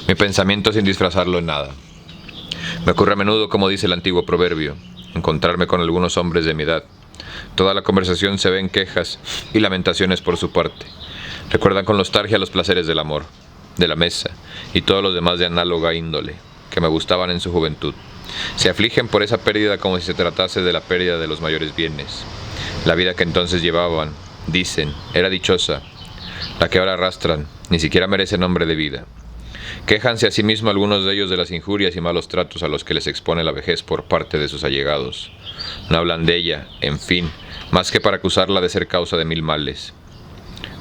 Mi pensamiento sin disfrazarlo en nada. Me ocurre a menudo, como dice el antiguo proverbio, encontrarme con algunos hombres de mi edad. Toda la conversación se ven quejas y lamentaciones por su parte. Recuerdan con nostalgia los placeres del amor, de la mesa y todos los demás de análoga índole que me gustaban en su juventud. Se afligen por esa pérdida como si se tratase de la pérdida de los mayores bienes. La vida que entonces llevaban dicen, era dichosa, la que ahora arrastran, ni siquiera merece nombre de vida. Quéjanse asimismo algunos de ellos de las injurias y malos tratos a los que les expone la vejez por parte de sus allegados. No hablan de ella, en fin, más que para acusarla de ser causa de 1000 males.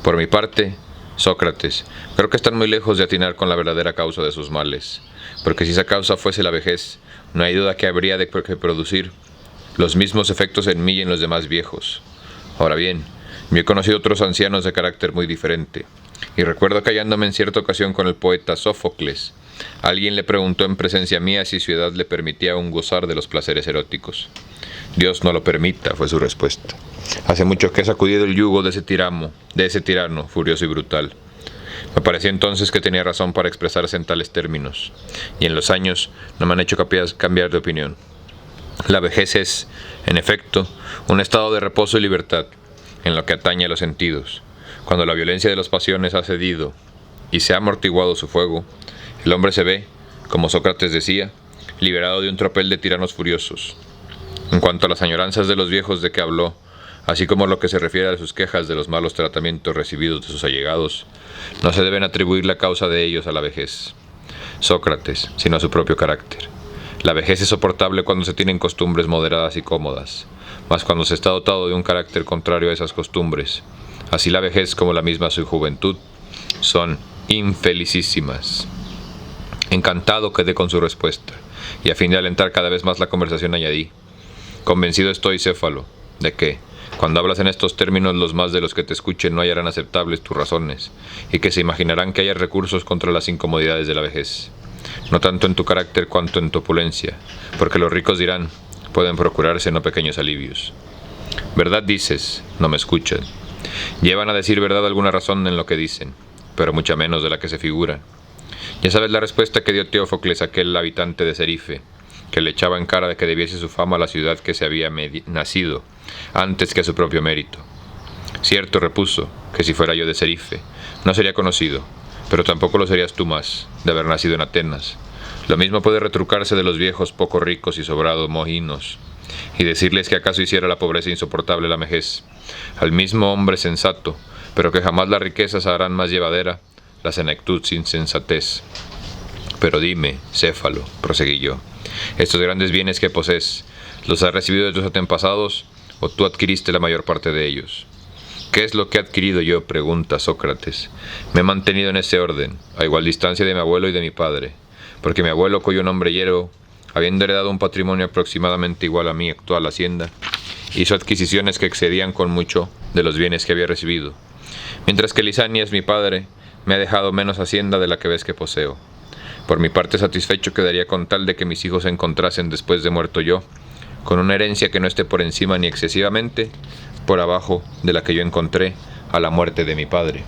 Por mi parte, Sócrates, creo que están muy lejos de atinar con la verdadera causa de sus males, porque si esa causa fuese la vejez, no hay duda que habría de producir los mismos efectos en mí y en los demás viejos. Ahora bien, yo he conocido otros ancianos de carácter muy diferente, y recuerdo que hallándome en cierta ocasión con el poeta Sófocles, alguien le preguntó en presencia mía si su edad le permitía aún gozar de los placeres eróticos. Dios no lo permita, fue su respuesta. Hace mucho que he sacudido el yugo de ese tirano, furioso y brutal. Me pareció entonces que tenía razón para expresarse en tales términos, y en los años no me han hecho cambiar de opinión. La vejez es, en efecto, un estado de reposo y libertad, en lo que atañe a los sentidos. Cuando la violencia de las pasiones ha cedido y se ha amortiguado su fuego, el hombre se ve, como Sócrates decía, liberado de un tropel de tiranos furiosos. En cuanto a las añoranzas de los viejos de que habló, así como lo que se refiere a sus quejas de los malos tratamientos recibidos de sus allegados, no se deben atribuir la causa de ellos a la vejez, Sócrates, sino a su propio carácter. La vejez es soportable cuando se tienen costumbres moderadas y cómodas, mas cuando se está dotado de un carácter contrario a esas costumbres, así la vejez como la misma su juventud, son infelicísimas. Encantado quedé con su respuesta, y a fin de alentar cada vez más la conversación añadí: convencido estoy, Céfalo, de que, cuando hablas en estos términos, los más de los que te escuchen no hallarán aceptables tus razones, y que se imaginarán que hay recursos contra las incomodidades de la vejez, no tanto en tu carácter cuanto en tu opulencia, porque los ricos dirán, pueden procurarse no pequeños alivios. Verdad dices, no me escuchan. Llevan a decir verdad alguna razón en lo que dicen, pero mucha menos de la que se figura. Ya sabes la respuesta que dio Teófocles a aquel habitante de Serife, que le echaba en cara de que debiese su fama a la ciudad que se había nacido, antes que a su propio mérito. Cierto, repuso, que si fuera yo de Serife, no sería conocido, pero tampoco lo serías tú más, de haber nacido en Atenas. Lo mismo puede retrucarse de los viejos poco ricos y sobrados mohinos, y decirles que acaso hiciera la pobreza insoportable la vejez, al mismo hombre sensato, pero que jamás las riquezas harán más llevadera la senectud sin sensatez. Pero dime, Céfalo, proseguí yo, estos grandes bienes que posees, ¿los has recibido de tus antepasados o tú adquiriste la mayor parte de ellos? ¿Qué es lo que he adquirido yo?, pregunta Sócrates. Me he mantenido en ese orden, a igual distancia de mi abuelo y de mi padre, porque mi abuelo, cuyo nombre llevo, habiendo heredado un patrimonio aproximadamente igual a mi actual hacienda, hizo adquisiciones que excedían con mucho de los bienes que había recibido, mientras que Lisanias, mi padre, me ha dejado menos hacienda de la que ves que poseo. Por mi parte satisfecho quedaría con tal de que mis hijos se encontrasen después de muerto yo, con una herencia que no esté por encima ni excesivamente por abajo de la que yo encontré a la muerte de mi padre.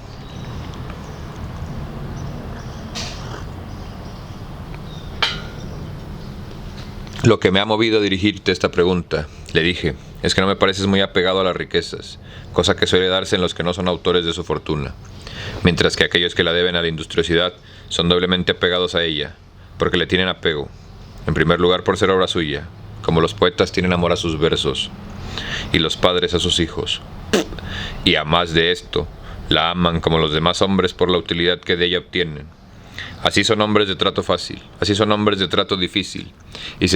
Lo que me ha movido a dirigirte esta pregunta, le dije, es que no me pareces muy apegado a las riquezas, cosa que suele darse en los que no son autores de su fortuna, mientras que aquellos que la deben a la industriosidad son doblemente apegados a ella, porque le tienen apego, en primer lugar por ser obra suya, como los poetas tienen amor a sus versos, y los padres a sus hijos, y a más de esto, la aman como los demás hombres por la utilidad que de ella obtienen. Así son hombres de trato fácil, así son hombres de trato difícil, y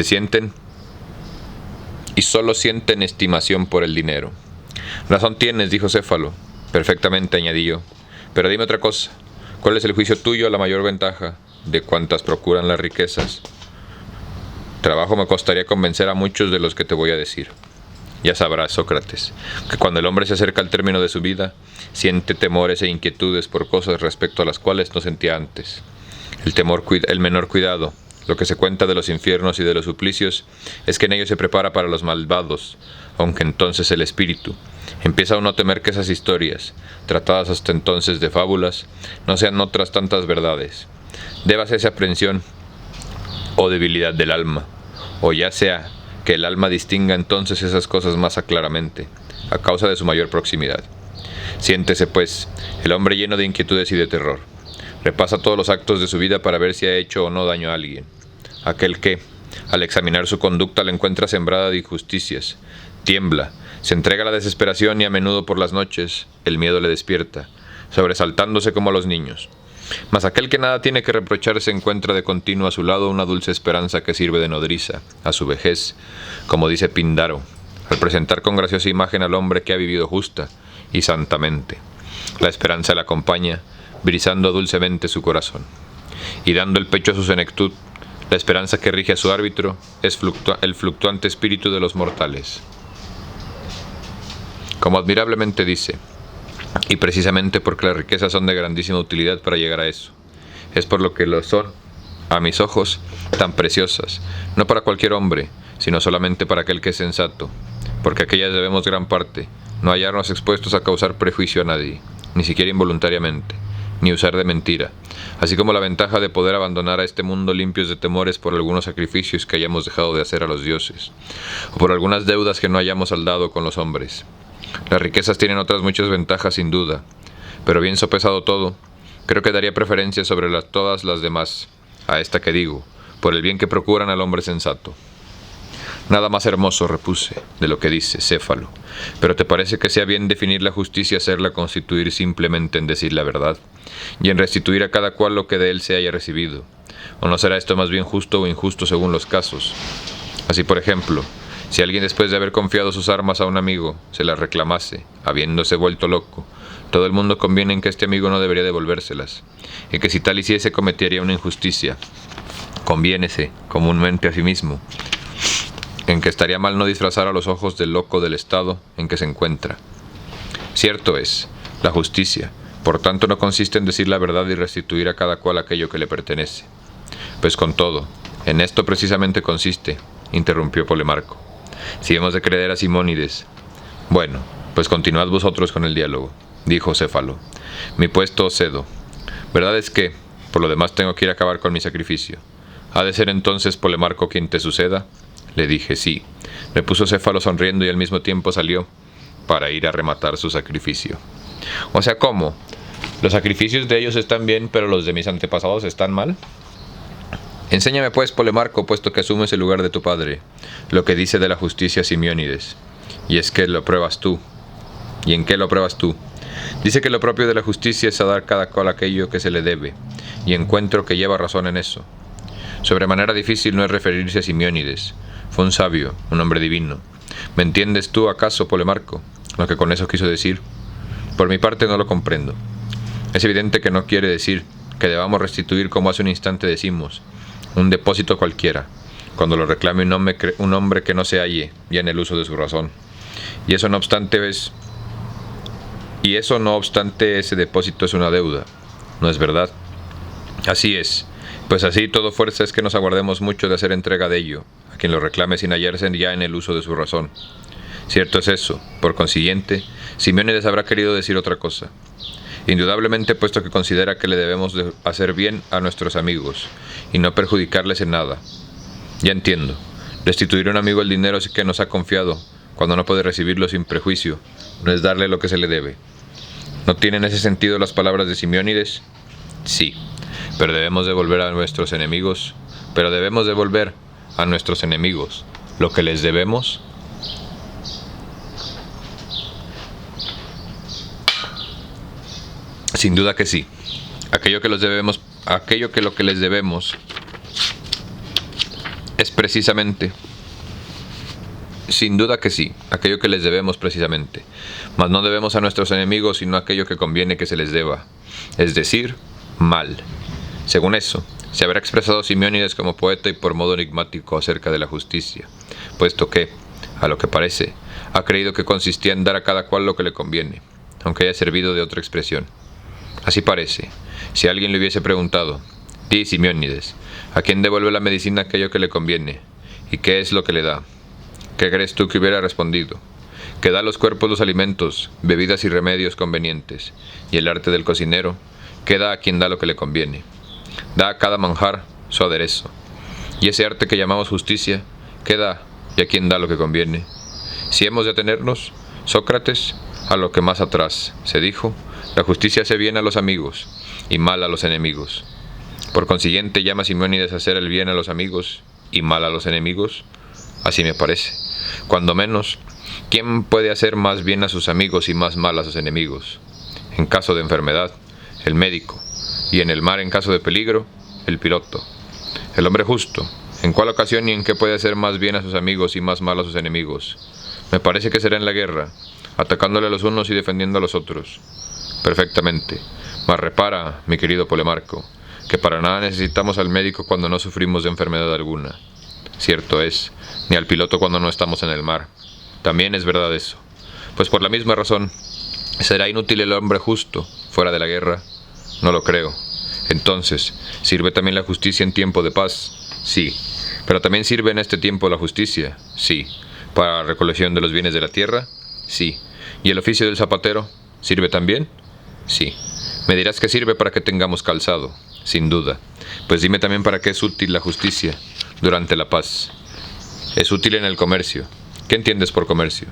solo sienten estimación por el dinero. Razón tienes, dijo Céfalo. Perfectamente, añadí yo. Pero dime otra cosa, ¿cuál es el juicio tuyo a la mayor ventaja de cuantas procuran las riquezas? Trabajo me costaría convencer a muchos de los que te voy a decir. Ya sabrás, Sócrates, que cuando el hombre se acerca al término de su vida, siente temores e inquietudes por cosas respecto a las cuales no sentía antes. El menor cuidado, lo que se cuenta de los infiernos y de los suplicios, es que en ellos se prepara para los malvados, aunque entonces el espíritu empieza a uno a temer que esas historias, tratadas hasta entonces de fábulas, no sean otras tantas verdades. Débase esa aprensión o debilidad del alma, o ya sea que el alma distinga entonces esas cosas más claramente, a causa de su mayor proximidad. Siéntese, pues, el hombre lleno de inquietudes y de terror. Repasa todos los actos de su vida para ver si ha hecho o no daño a alguien. Aquel que, al examinar su conducta, la encuentra sembrada de injusticias, Tiembla, se entrega a la desesperación y a menudo por las noches el miedo le despierta, sobresaltándose como a los niños. Mas aquel que nada tiene que reprocharse encuentra de continuo a su lado una dulce esperanza que sirve de nodriza a su vejez, como dice Píndaro, al presentar con graciosa imagen al hombre que ha vivido justa y santamente. La esperanza le acompaña, brisando dulcemente su corazón, y dando el pecho a su senectud. La esperanza que rige a su árbitro es el fluctuante espíritu de los mortales. Como admirablemente dice, y precisamente porque las riquezas son de grandísima utilidad para llegar a eso, es por lo que lo son, a mis ojos, tan preciosas, no para cualquier hombre, sino solamente para aquel que es sensato, porque aquellas debemos gran parte, no hallarnos expuestos a causar prejuicio a nadie, ni siquiera involuntariamente, ni usar de mentira, así como la ventaja de poder abandonar a este mundo limpios de temores por algunos sacrificios que hayamos dejado de hacer a los dioses, o por algunas deudas que no hayamos saldado con los hombres. Las riquezas tienen otras muchas ventajas sin duda, pero bien sopesado todo, creo que daría preferencia sobre todas las demás, a esta que digo, por el bien que procuran al hombre sensato. Nada más hermoso, repuse, de lo que dice Céfalo, pero ¿te parece que sea bien definir la justicia y hacerla constituir simplemente en decir la verdad, y en restituir a cada cual lo que de él se haya recibido? ¿O no será esto más bien justo o injusto según los casos? Así, por ejemplo, si alguien después de haber confiado sus armas a un amigo, se las reclamase, habiéndose vuelto loco, todo el mundo conviene en que este amigo no debería devolvérselas, y que si tal hiciese cometería una injusticia. Conviénese, comúnmente a sí mismo, en que estaría mal no disfrazar a los ojos del loco del estado en que se encuentra. Cierto es, la justicia, por tanto, no consiste en decir la verdad y restituir a cada cual aquello que le pertenece. Pues con todo, en esto precisamente consiste, interrumpió Polemarco. Si hemos de creer a Simónides. Bueno, pues continuad vosotros con el diálogo, dijo Céfalo. Mi puesto os cedo. Verdad es que, por lo demás, tengo que ir a acabar con mi sacrificio. ¿Ha de ser entonces Polemarco quien te suceda? Le dije sí. Repuso Céfalo sonriendo y al mismo tiempo salió para ir a rematar su sacrificio. O sea, ¿cómo? ¿Los sacrificios de ellos están bien, pero los de mis antepasados están mal? Enséñame pues, Polemarco, puesto que asumes el lugar de tu padre, lo que dice de la justicia Simiónides. Y es que lo pruebas tú. ¿Y en qué lo pruebas tú? Dice que lo propio de la justicia es a dar cada cual aquello que se le debe, y encuentro que lleva razón en eso. Sobremanera difícil no es referirse a Simiónides. Fue un sabio, un hombre divino. ¿Me entiendes tú, acaso, Polemarco, lo que con eso quiso decir? Por mi parte no lo comprendo. Es evidente que no quiere decir que debamos restituir, como hace un instante decimos, un depósito cualquiera, cuando lo reclame un hombre que no se halle ya en el uso de su razón. Y eso no obstante ese depósito es una deuda, ¿no es verdad? Así es, pues así todo fuerza es que nos aguardemos mucho de hacer entrega de ello, a quien lo reclame sin hallarse ya en el uso de su razón. Cierto es eso, por consiguiente, Simeónides habrá querido decir otra cosa. Indudablemente, puesto que considera que le debemos de hacer bien a nuestros amigos y no perjudicarles en nada. Ya entiendo. Restituir a un amigo el dinero que nos ha confiado, cuando no puede recibirlo sin prejuicio, no es darle lo que se le debe. ¿No tienen ese sentido las palabras de Simeónides? Sí, pero debemos devolver a nuestros enemigos lo que les debemos. Sin duda que sí. Aquello que lo que les debemos es precisamente. Sin duda que sí, aquello que les debemos precisamente. Mas no debemos a nuestros enemigos sino aquello que conviene que se les deba, es decir, mal. Según eso, se habrá expresado Simeónides como poeta y por modo enigmático acerca de la justicia, puesto que, a lo que parece, ha creído que consistía en dar a cada cual lo que le conviene, aunque haya servido de otra expresión. Así parece. Si alguien le hubiese preguntado, di, Simeónides, ¿a quién devuelve la medicina aquello que le conviene? ¿Y qué es lo que le da? ¿Qué crees tú que hubiera respondido? Que da a los cuerpos los alimentos, bebidas y remedios convenientes, y el arte del cocinero, que da a quien da lo que le conviene. Da a cada manjar su aderezo. Y ese arte que llamamos justicia, ¿qué da y a quien da lo que conviene? Si hemos de atenernos, Sócrates, a lo que más atrás se dijo, la justicia hace bien a los amigos y mal a los enemigos. Por consiguiente, llama Simeónides a hacer el bien a los amigos y mal a los enemigos. Así me parece. Cuando menos, ¿Quién puede hacer más bien a sus amigos y más mal a sus enemigos? En caso de enfermedad, el médico, y en el mar en caso de peligro, el piloto. El hombre justo, ¿en cuál ocasión y en qué puede hacer más bien a sus amigos y más mal a sus enemigos? Me parece que será en la guerra, atacándole a los unos y defendiendo a los otros. Perfectamente. Mas repara, mi querido Polemarco, que para nada necesitamos al médico cuando no sufrimos de enfermedad alguna. Cierto es, ni al piloto cuando no estamos en el mar. También es verdad eso. Pues por la misma razón, ¿será inútil el hombre justo fuera de la guerra? No lo creo. Entonces, ¿sirve también la justicia en tiempo de paz? Sí. ¿Pero también sirve en este tiempo la justicia? Sí. ¿Para la recolección de los bienes de la tierra? Sí. ¿Y el oficio del zapatero? ¿Sirve también? Sí. Me dirás que sirve para que tengamos calzado. Sin duda. Pues dime también para qué es útil la justicia durante la paz. Es útil en el comercio. ¿Qué entiendes por comercio?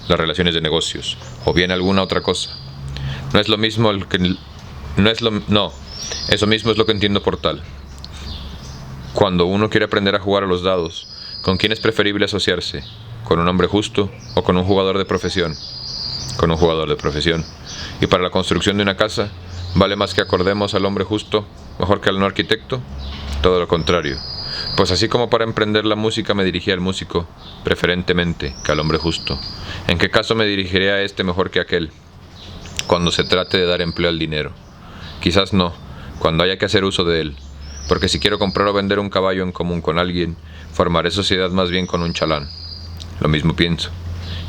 Las relaciones de negocios. ¿O bien alguna otra cosa? No es lo mismo el que... No. Eso mismo es lo que entiendo por tal. Cuando uno quiere aprender a jugar a los dados, ¿con quién es preferible asociarse? ¿Con un hombre justo o con un jugador de profesión? Con un jugador de profesión. ¿Y para la construcción de una casa, vale más que acordemos al hombre justo, mejor que al no arquitecto? Todo lo contrario. Pues así como para emprender la música me dirigí al músico, preferentemente, que al hombre justo. ¿En qué caso me dirigiré a este mejor que aquel? Cuando se trate de dar empleo al dinero. Quizás no, cuando haya que hacer uso de él. Porque si quiero comprar o vender un caballo en común con alguien, formaré sociedad más bien con un chalán. Lo mismo pienso.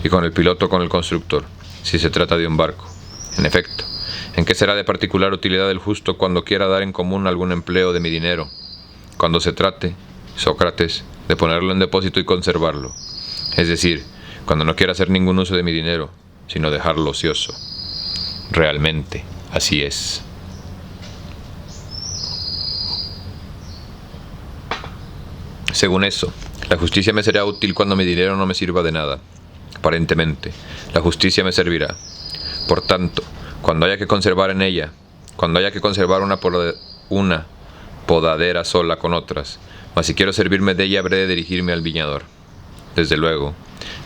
Y con el piloto o con el constructor, si se trata de un barco. En efecto, ¿en qué será de particular utilidad el justo cuando quiera dar en común algún empleo de mi dinero? Cuando se trate, Sócrates, de ponerlo en depósito y conservarlo. Es decir, cuando no quiera hacer ningún uso de mi dinero, sino dejarlo ocioso. Realmente, así es. Según eso, la justicia me será útil cuando mi dinero no me sirva de nada. Aparentemente, la justicia me servirá. Por tanto, cuando haya que conservar en ella, cuando haya que conservar una podadera sola con otras, mas si quiero servirme de ella habré de dirigirme al viñador. Desde luego.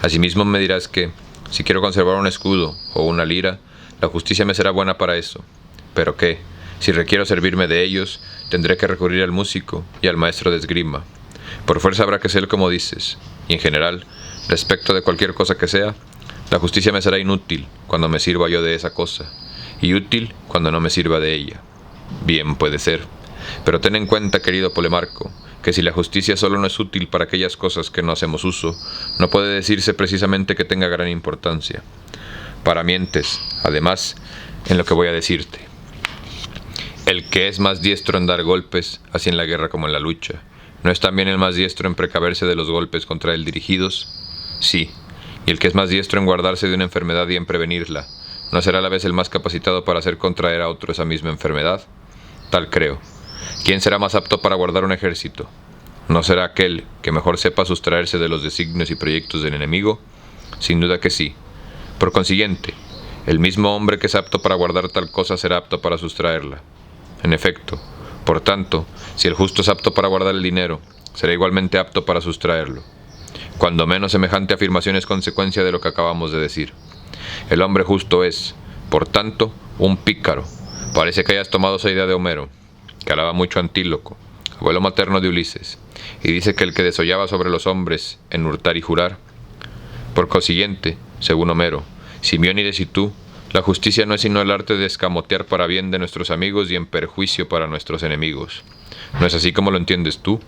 Asimismo me dirás que, si quiero conservar un escudo o una lira, la justicia me será buena para eso. Pero que, si requiero servirme de ellos, tendré que recurrir al músico y al maestro de esgrima. Por fuerza habrá que ser como dices, y en general, respecto de cualquier cosa que sea, la justicia me será inútil cuando me sirva yo de esa cosa, y útil cuando no me sirva de ella. Bien puede ser, pero ten en cuenta, querido Polemarco, que si la justicia solo no es útil para aquellas cosas que no hacemos uso, no puede decirse precisamente que tenga gran importancia. Para mientes, además, en lo que voy a decirte. El que es más diestro en dar golpes, así en la guerra como en la lucha, ¿no es también el más diestro en precaverse de los golpes contra él dirigidos? Sí, y el que es más diestro en guardarse de una enfermedad y en prevenirla, ¿no será a la vez el más capacitado para hacer contraer a otro esa misma enfermedad? Tal creo. ¿Quién será más apto para guardar un ejército? ¿No será aquel que mejor sepa sustraerse de los designios y proyectos del enemigo? Sin duda que sí. Por consiguiente, el mismo hombre que es apto para guardar tal cosa será apto para sustraerla. En efecto, por tanto, si el justo es apto para guardar el dinero, será igualmente apto para sustraerlo. Cuando menos semejante afirmación es consecuencia de lo que acabamos de decir. El hombre justo es, por tanto, un pícaro. Parece que hayas tomado esa idea de Homero, que alaba mucho a Antíloco, abuelo materno de Ulises, y dice que el que desollaba sobre los hombres en hurtar y jurar. Por consiguiente, según Homero, Simiónides y tú, la justicia no es sino el arte de escamotear para bien de nuestros amigos y en perjuicio para nuestros enemigos. ¿No es así como lo entiendes tú?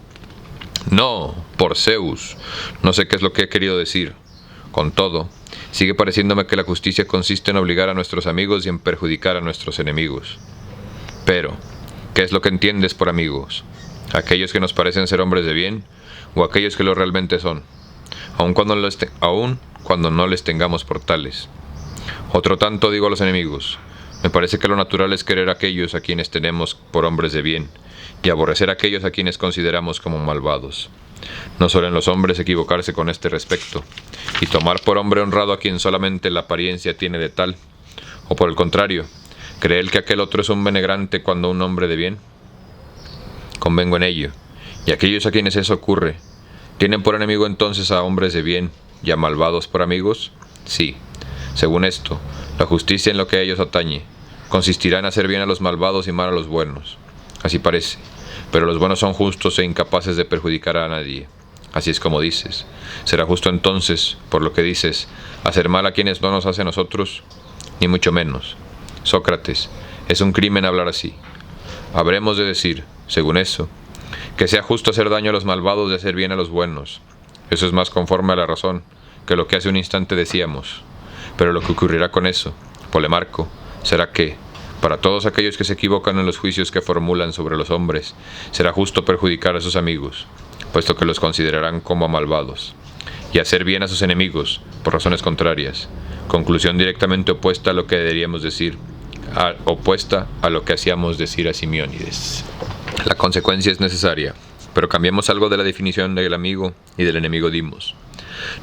No, por Zeus, no sé qué es lo que he querido decir. Con todo, sigue pareciéndome que la justicia consiste en obligar a nuestros amigos y en perjudicar a nuestros enemigos. Pero, ¿qué es lo que entiendes por amigos? ¿Aquellos que nos parecen ser hombres de bien o aquellos que lo realmente son? Aun cuando no les tengamos por tales. Otro tanto digo a los enemigos. Me parece que lo natural es querer a aquellos a quienes tenemos por hombres de bien y aborrecer a aquellos a quienes consideramos como malvados. No suelen los hombres equivocarse con este respecto y tomar por hombre honrado a quien solamente la apariencia tiene de tal, o por el contrario, creer que aquel otro es un benegrante cuando un hombre de bien. Convengo en ello, y aquellos a quienes eso ocurre, ¿tienen por enemigo entonces a hombres de bien y a malvados por amigos? Sí, según esto, la justicia en lo que a ellos atañe consistirá en hacer bien a los malvados y mal a los buenos. Así parece, pero los buenos son justos e incapaces de perjudicar a nadie. Así es como dices. ¿Será justo entonces, por lo que dices, hacer mal a quienes no nos hace a nosotros? Ni mucho menos. Sócrates, es un crimen hablar así. Habremos de decir, según eso, que sea justo hacer daño a los malvados y hacer bien a los buenos. Eso es más conforme a la razón que lo que hace un instante decíamos. Pero lo que ocurrirá con eso, Polemarco, será que, para todos aquellos que se equivocan en los juicios que formulan sobre los hombres, será justo perjudicar a sus amigos, puesto que los considerarán como malvados, y hacer bien a sus enemigos, por razones contrarias, conclusión directamente opuesta a lo que deberíamos decir, opuesta a lo que hacíamos decir a Simiónides. La consecuencia es necesaria, pero cambiemos algo de la definición del amigo y del enemigo dimos.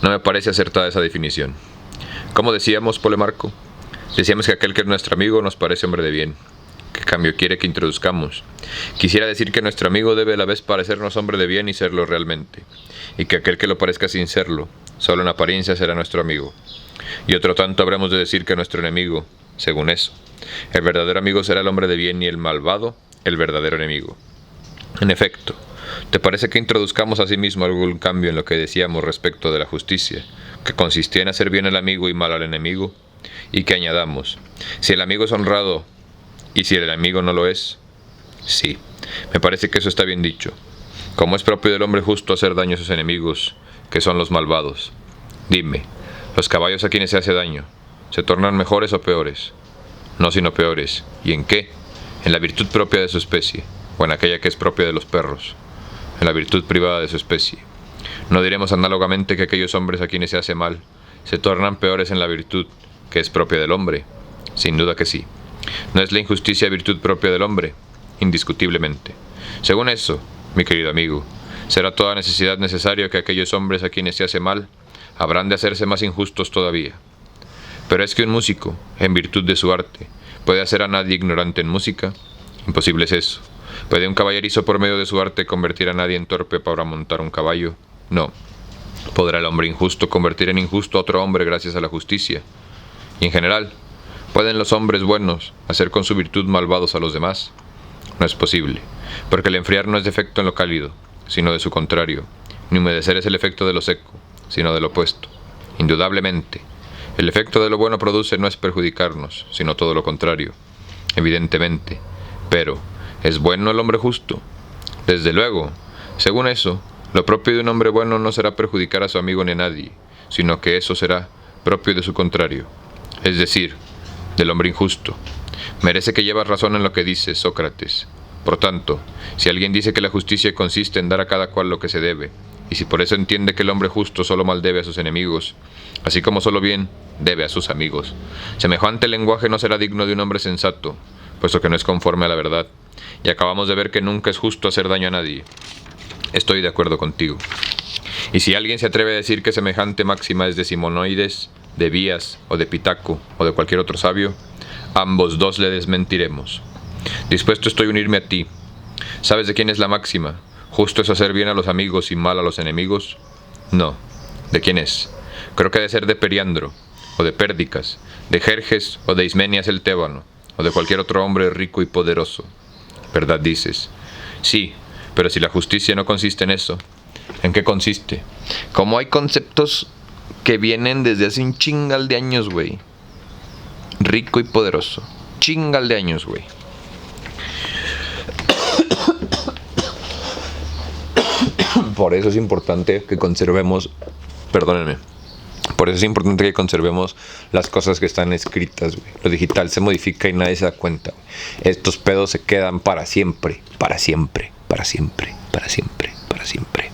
No me parece acertada esa definición. ¿Cómo decíamos, Polemarco? Decíamos que aquel que es nuestro amigo nos parece hombre de bien. ¿Qué cambio quiere que introduzcamos? Quisiera decir que nuestro amigo debe a la vez parecernos hombre de bien y serlo realmente, y que aquel que lo parezca sin serlo, solo en apariencia será nuestro amigo. Y otro tanto habremos de decir que nuestro enemigo, según eso, el verdadero amigo será el hombre de bien y el malvado, el verdadero enemigo. En efecto, ¿te parece que introduzcamos asimismo algún cambio en lo que decíamos respecto de la justicia, que consistía en hacer bien al amigo y mal al enemigo? Y que añadamos, si el amigo es honrado y si el enemigo no lo es. Sí, me parece que eso está bien dicho. Como es propio del hombre justo hacer daño a sus enemigos, que son los malvados. Dime, ¿los caballos a quienes se hace daño se tornan mejores o peores? No, sino peores. ¿Y en qué? En la virtud propia de su especie, o en aquella que es propia de los perros, en la virtud privada de su especie. ¿No diremos análogamente que aquellos hombres a quienes se hace mal se tornan peores en la virtud que es propia del hombre? Sin duda que sí. ¿No es la injusticia virtud propia del hombre? Indiscutiblemente. Según eso, mi querido amigo, será toda necesidad necesario que aquellos hombres a quienes se hace mal habrán de hacerse más injustos todavía. Pero es que un músico, en virtud de su arte, ¿puede hacer a nadie ignorante en música? Imposible es eso. ¿Puede un caballerizo por medio de su arte convertir a nadie en torpe para montar un caballo? No. ¿Podrá el hombre injusto convertir en injusto a otro hombre gracias a la justicia? Y en general, ¿pueden los hombres buenos hacer con su virtud malvados a los demás? No es posible, porque el enfriar no es defecto en lo cálido, sino de su contrario, ni humedecer es el efecto de lo seco, sino del opuesto. Indudablemente, el efecto de lo bueno produce no es perjudicarnos, sino todo lo contrario, evidentemente. Pero, ¿es bueno el hombre justo? Desde luego. Según eso, lo propio de un hombre bueno no será perjudicar a su amigo ni a nadie, sino que eso será propio de su contrario, es decir, del hombre injusto. Merece que llevas razón en lo que dices, Sócrates. Por tanto, si alguien dice que la justicia consiste en dar a cada cual lo que se debe, y si por eso entiende que el hombre justo solo mal debe a sus enemigos, así como solo bien debe a sus amigos, semejante lenguaje no será digno de un hombre sensato, puesto que no es conforme a la verdad, y acabamos de ver que nunca es justo hacer daño a nadie. Estoy de acuerdo contigo. Y si alguien se atreve a decir que semejante máxima es de Simónides, de Bías, o de Pitaco, o de cualquier otro sabio, ambos dos le desmentiremos. Dispuesto estoy a unirme a ti. ¿Sabes de quién es la máxima? ¿Justo es hacer bien a los amigos y mal a los enemigos? No. ¿De quién es? Creo que ha de ser de Periandro, o de Pérdicas, de Jerjes o de Ismenias el Tébano, o de cualquier otro hombre rico y poderoso. ¿Verdad dices? Sí, pero si la justicia no consiste en eso, ¿en qué consiste? Como hay conceptos que vienen desde hace un chingal de años, güey. Rico y poderoso. Chingal de años, güey. Por eso es importante que conservemos, perdónenme, por eso es importante que conservemos las cosas que están escritas, güey. Lo digital se modifica y nadie se da cuenta, güey. Estos pedos se quedan para siempre, para siempre, para siempre, para siempre, para siempre.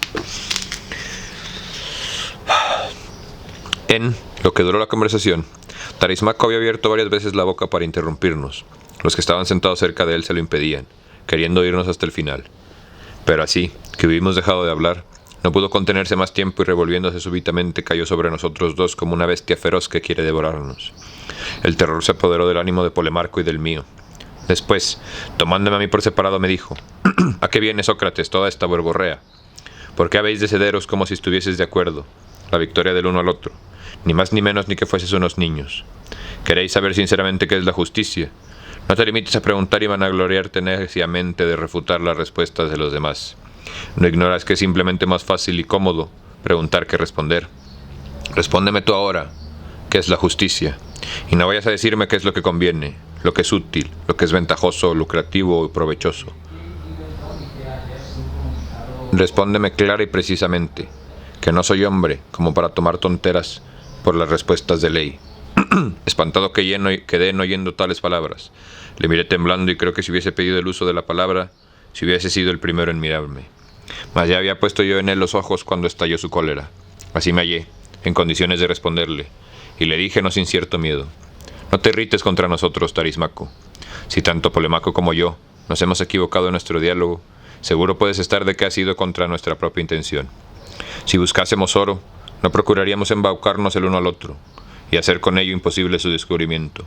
En lo que duró la conversación, Tarismaco había abierto varias veces la boca para interrumpirnos. Los que estaban sentados cerca de él se lo impedían, queriendo oírnos hasta el final. Pero así, que hubimos dejado de hablar, no pudo contenerse más tiempo y revolviéndose súbitamente cayó sobre nosotros dos como una bestia feroz que quiere devorarnos. El terror se apoderó del ánimo de Polemarco y del mío. Después, tomándome a mí por separado, me dijo: ¿A qué viene, Sócrates, toda esta verborrea? ¿Por qué habéis de cederos como si estuvieseis de acuerdo? La victoria del uno al otro. ni más ni menos ni que fueses unos niños. ¿Queréis saber sinceramente qué es la justicia? No te limites a preguntar y vanagloriarte neciamente de refutar las respuestas de los demás. ¿No ignoras que es simplemente más fácil y cómodo preguntar que responder? Respóndeme tú ahora, ¿qué es la justicia? Y no vayas a decirme qué es lo que conviene, lo que es útil, lo que es ventajoso, lucrativo y provechoso. Respóndeme clara y precisamente, que no soy hombre como para tomar tonteras por las respuestas de ley. Espantado quedé en oyendo tales palabras. Le miré temblando y creo que si hubiese pedido el uso de la palabra, si hubiese sido el primero en mirarme. Mas ya había puesto yo en él los ojos cuando estalló su cólera. Así me hallé, en condiciones de responderle, y le dije no sin cierto miedo: no te irrites contra nosotros, Tarismaco. Si tanto Polemaco como yo nos hemos equivocado en nuestro diálogo, seguro puedes estar de que ha sido contra nuestra propia intención. Si buscásemos oro, no procuraríamos embaucarnos el uno al otro, y hacer con ello imposible su descubrimiento.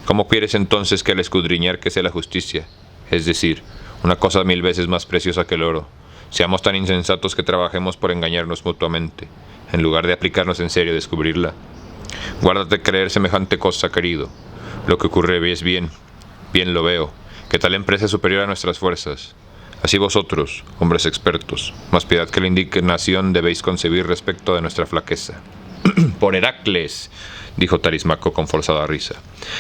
¿Cómo quieres entonces que al escudriñar que sea la justicia, es decir, una cosa 1000 veces más preciosa que el oro, seamos tan insensatos que trabajemos por engañarnos mutuamente, en lugar de aplicarnos en serio a descubrirla? Guárdate creer semejante cosa, querido. Lo que ocurre es bien lo veo, que tal empresa es superior a nuestras fuerzas. Así vosotros, hombres expertos, más piedad que la indignación debéis concebir respecto de nuestra flaqueza. Por Heracles, dijo Tarismaco con forzada risa,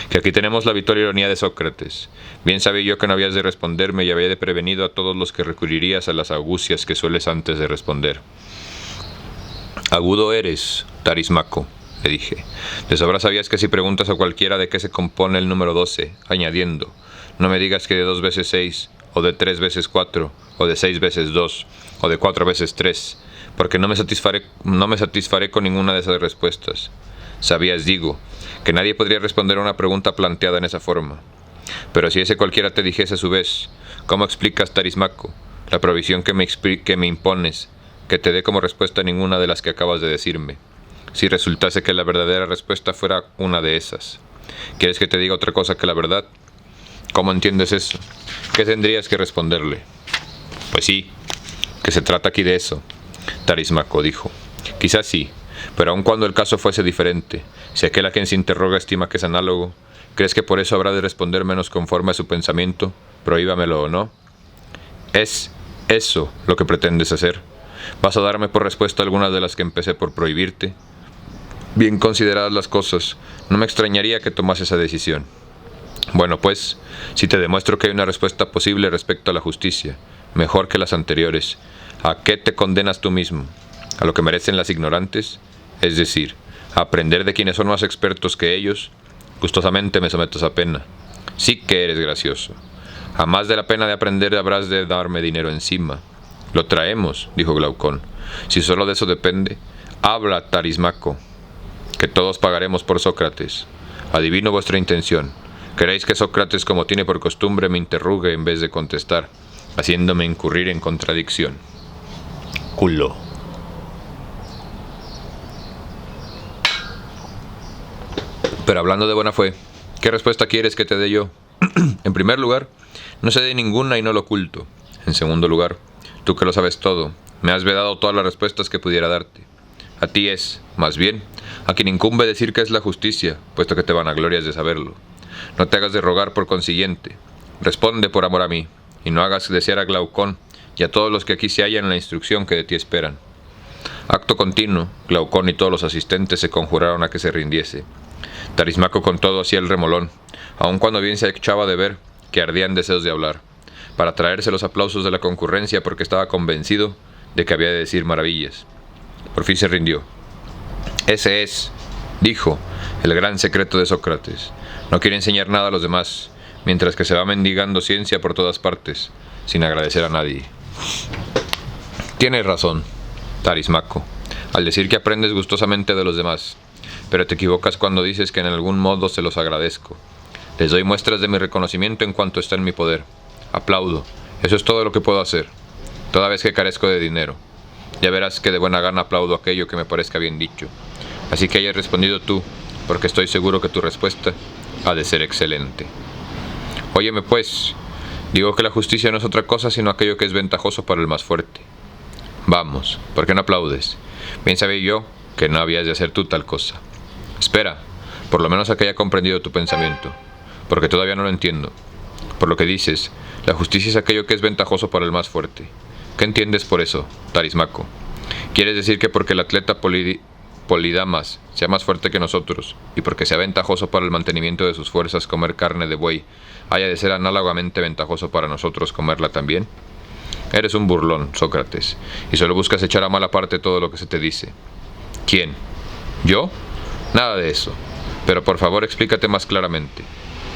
que aquí tenemos la habitual ironía de Sócrates. Bien sabía yo que no habías de responderme y había de prevenido a todos los que recurrirías a las argucias que sueles antes de responder. Agudo eres, Tarismaco, le dije. De sobra sabías que si preguntas a cualquiera de qué se compone el número 12, añadiendo, no me digas que de 2 veces 6, o de 3 veces 4, o de 6 veces 2, o de 4 veces 3, porque no me satisfaré con ninguna de esas respuestas. Sabías, digo, que nadie podría responder a una pregunta planteada en esa forma. Pero si ese cualquiera te dijese a su vez, ¿cómo explicas, Tarismaco, la provisión que me impones, que te dé como respuesta ninguna de las que acabas de decirme? Si resultase que la verdadera respuesta fuera una de esas, ¿quieres que te diga otra cosa que la verdad? ¿Cómo entiendes eso? ¿Qué tendrías que responderle? Pues sí, que se trata aquí de eso, Tarismaco dijo. Quizás sí, pero aun cuando el caso fuese diferente, si aquel a quien se interroga estima que es análogo, ¿crees que por eso habrá de responder menos conforme a su pensamiento, prohíbamelo o no? ¿Es eso lo que pretendes hacer? ¿Vas a darme por respuesta algunas de las que empecé por prohibirte? Bien consideradas las cosas, no me extrañaría que tomase esa decisión. Bueno, pues, si te demuestro que hay una respuesta posible respecto a la justicia, mejor que las anteriores, ¿a qué te condenas tú mismo? ¿A lo que merecen las ignorantes? Es decir, ¿a aprender de quienes son más expertos que ellos? Gustosamente me sometes a pena. Sí que eres gracioso. A más de la pena de aprender habrás de darme dinero encima. Lo traemos, dijo Glaucón. Si solo de eso depende, habla, Tarismaco, que todos pagaremos por Sócrates. Adivino vuestra intención. Queréis que Sócrates, como tiene por costumbre, me interrogue en vez de contestar, haciéndome incurrir en contradicción. Culo. Pero hablando de buena fe, ¿qué respuesta quieres que te dé yo? En primer lugar, no sé de ninguna y no lo oculto. En segundo lugar, tú que lo sabes todo, me has vedado todas las respuestas que pudiera darte. A ti es, más bien, a quien incumbe decir qué es la justicia, puesto que te vanaglorias de saberlo. No te hagas de rogar por consiguiente. Responde por amor a mí, y no hagas desear a Glaucón y a todos los que aquí se hallan en la instrucción que de ti esperan. Acto continuo, Glaucón y todos los asistentes se conjuraron a que se rindiese. Tarismaco con todo hacía el remolón, aun cuando bien se echaba de ver que ardían deseos de hablar, para traerse los aplausos de la concurrencia porque estaba convencido de que había de decir maravillas. Por fin se rindió. Ese es, dijo, el gran secreto de Sócrates. No quiere enseñar nada a los demás, mientras que se va mendigando ciencia por todas partes, sin agradecer a nadie. Tienes razón, Tarismaco, al decir que aprendes gustosamente de los demás, pero te equivocas cuando dices que en algún modo se los agradezco. Les doy muestras de mi reconocimiento en cuanto está en mi poder. Aplaudo, eso es todo lo que puedo hacer, toda vez que carezco de dinero. Ya verás que de buena gana aplaudo aquello que me parezca bien dicho. Así que hayas respondido tú, porque estoy seguro que tu respuesta ha de ser excelente. Óyeme pues, digo que la justicia no es otra cosa sino aquello que es ventajoso para el más fuerte. Vamos, ¿por qué no aplaudes? Bien sabía yo que no habías de hacer tú tal cosa. Espera, por lo menos a que haya comprendido tu pensamiento, porque todavía no lo entiendo. Por lo que dices, la justicia es aquello que es ventajoso para el más fuerte. ¿Qué entiendes por eso, Tarismaco? ¿Quieres decir que porque el atleta Polidamas sea más fuerte que nosotros, y porque sea ventajoso para el mantenimiento de sus fuerzas comer carne de buey, haya de ser análogamente ventajoso para nosotros comerla también? Eres un burlón, Sócrates, y solo buscas echar a mala parte todo lo que se te dice. ¿Quién? ¿Yo? Nada de eso. Pero por favor explícate más claramente.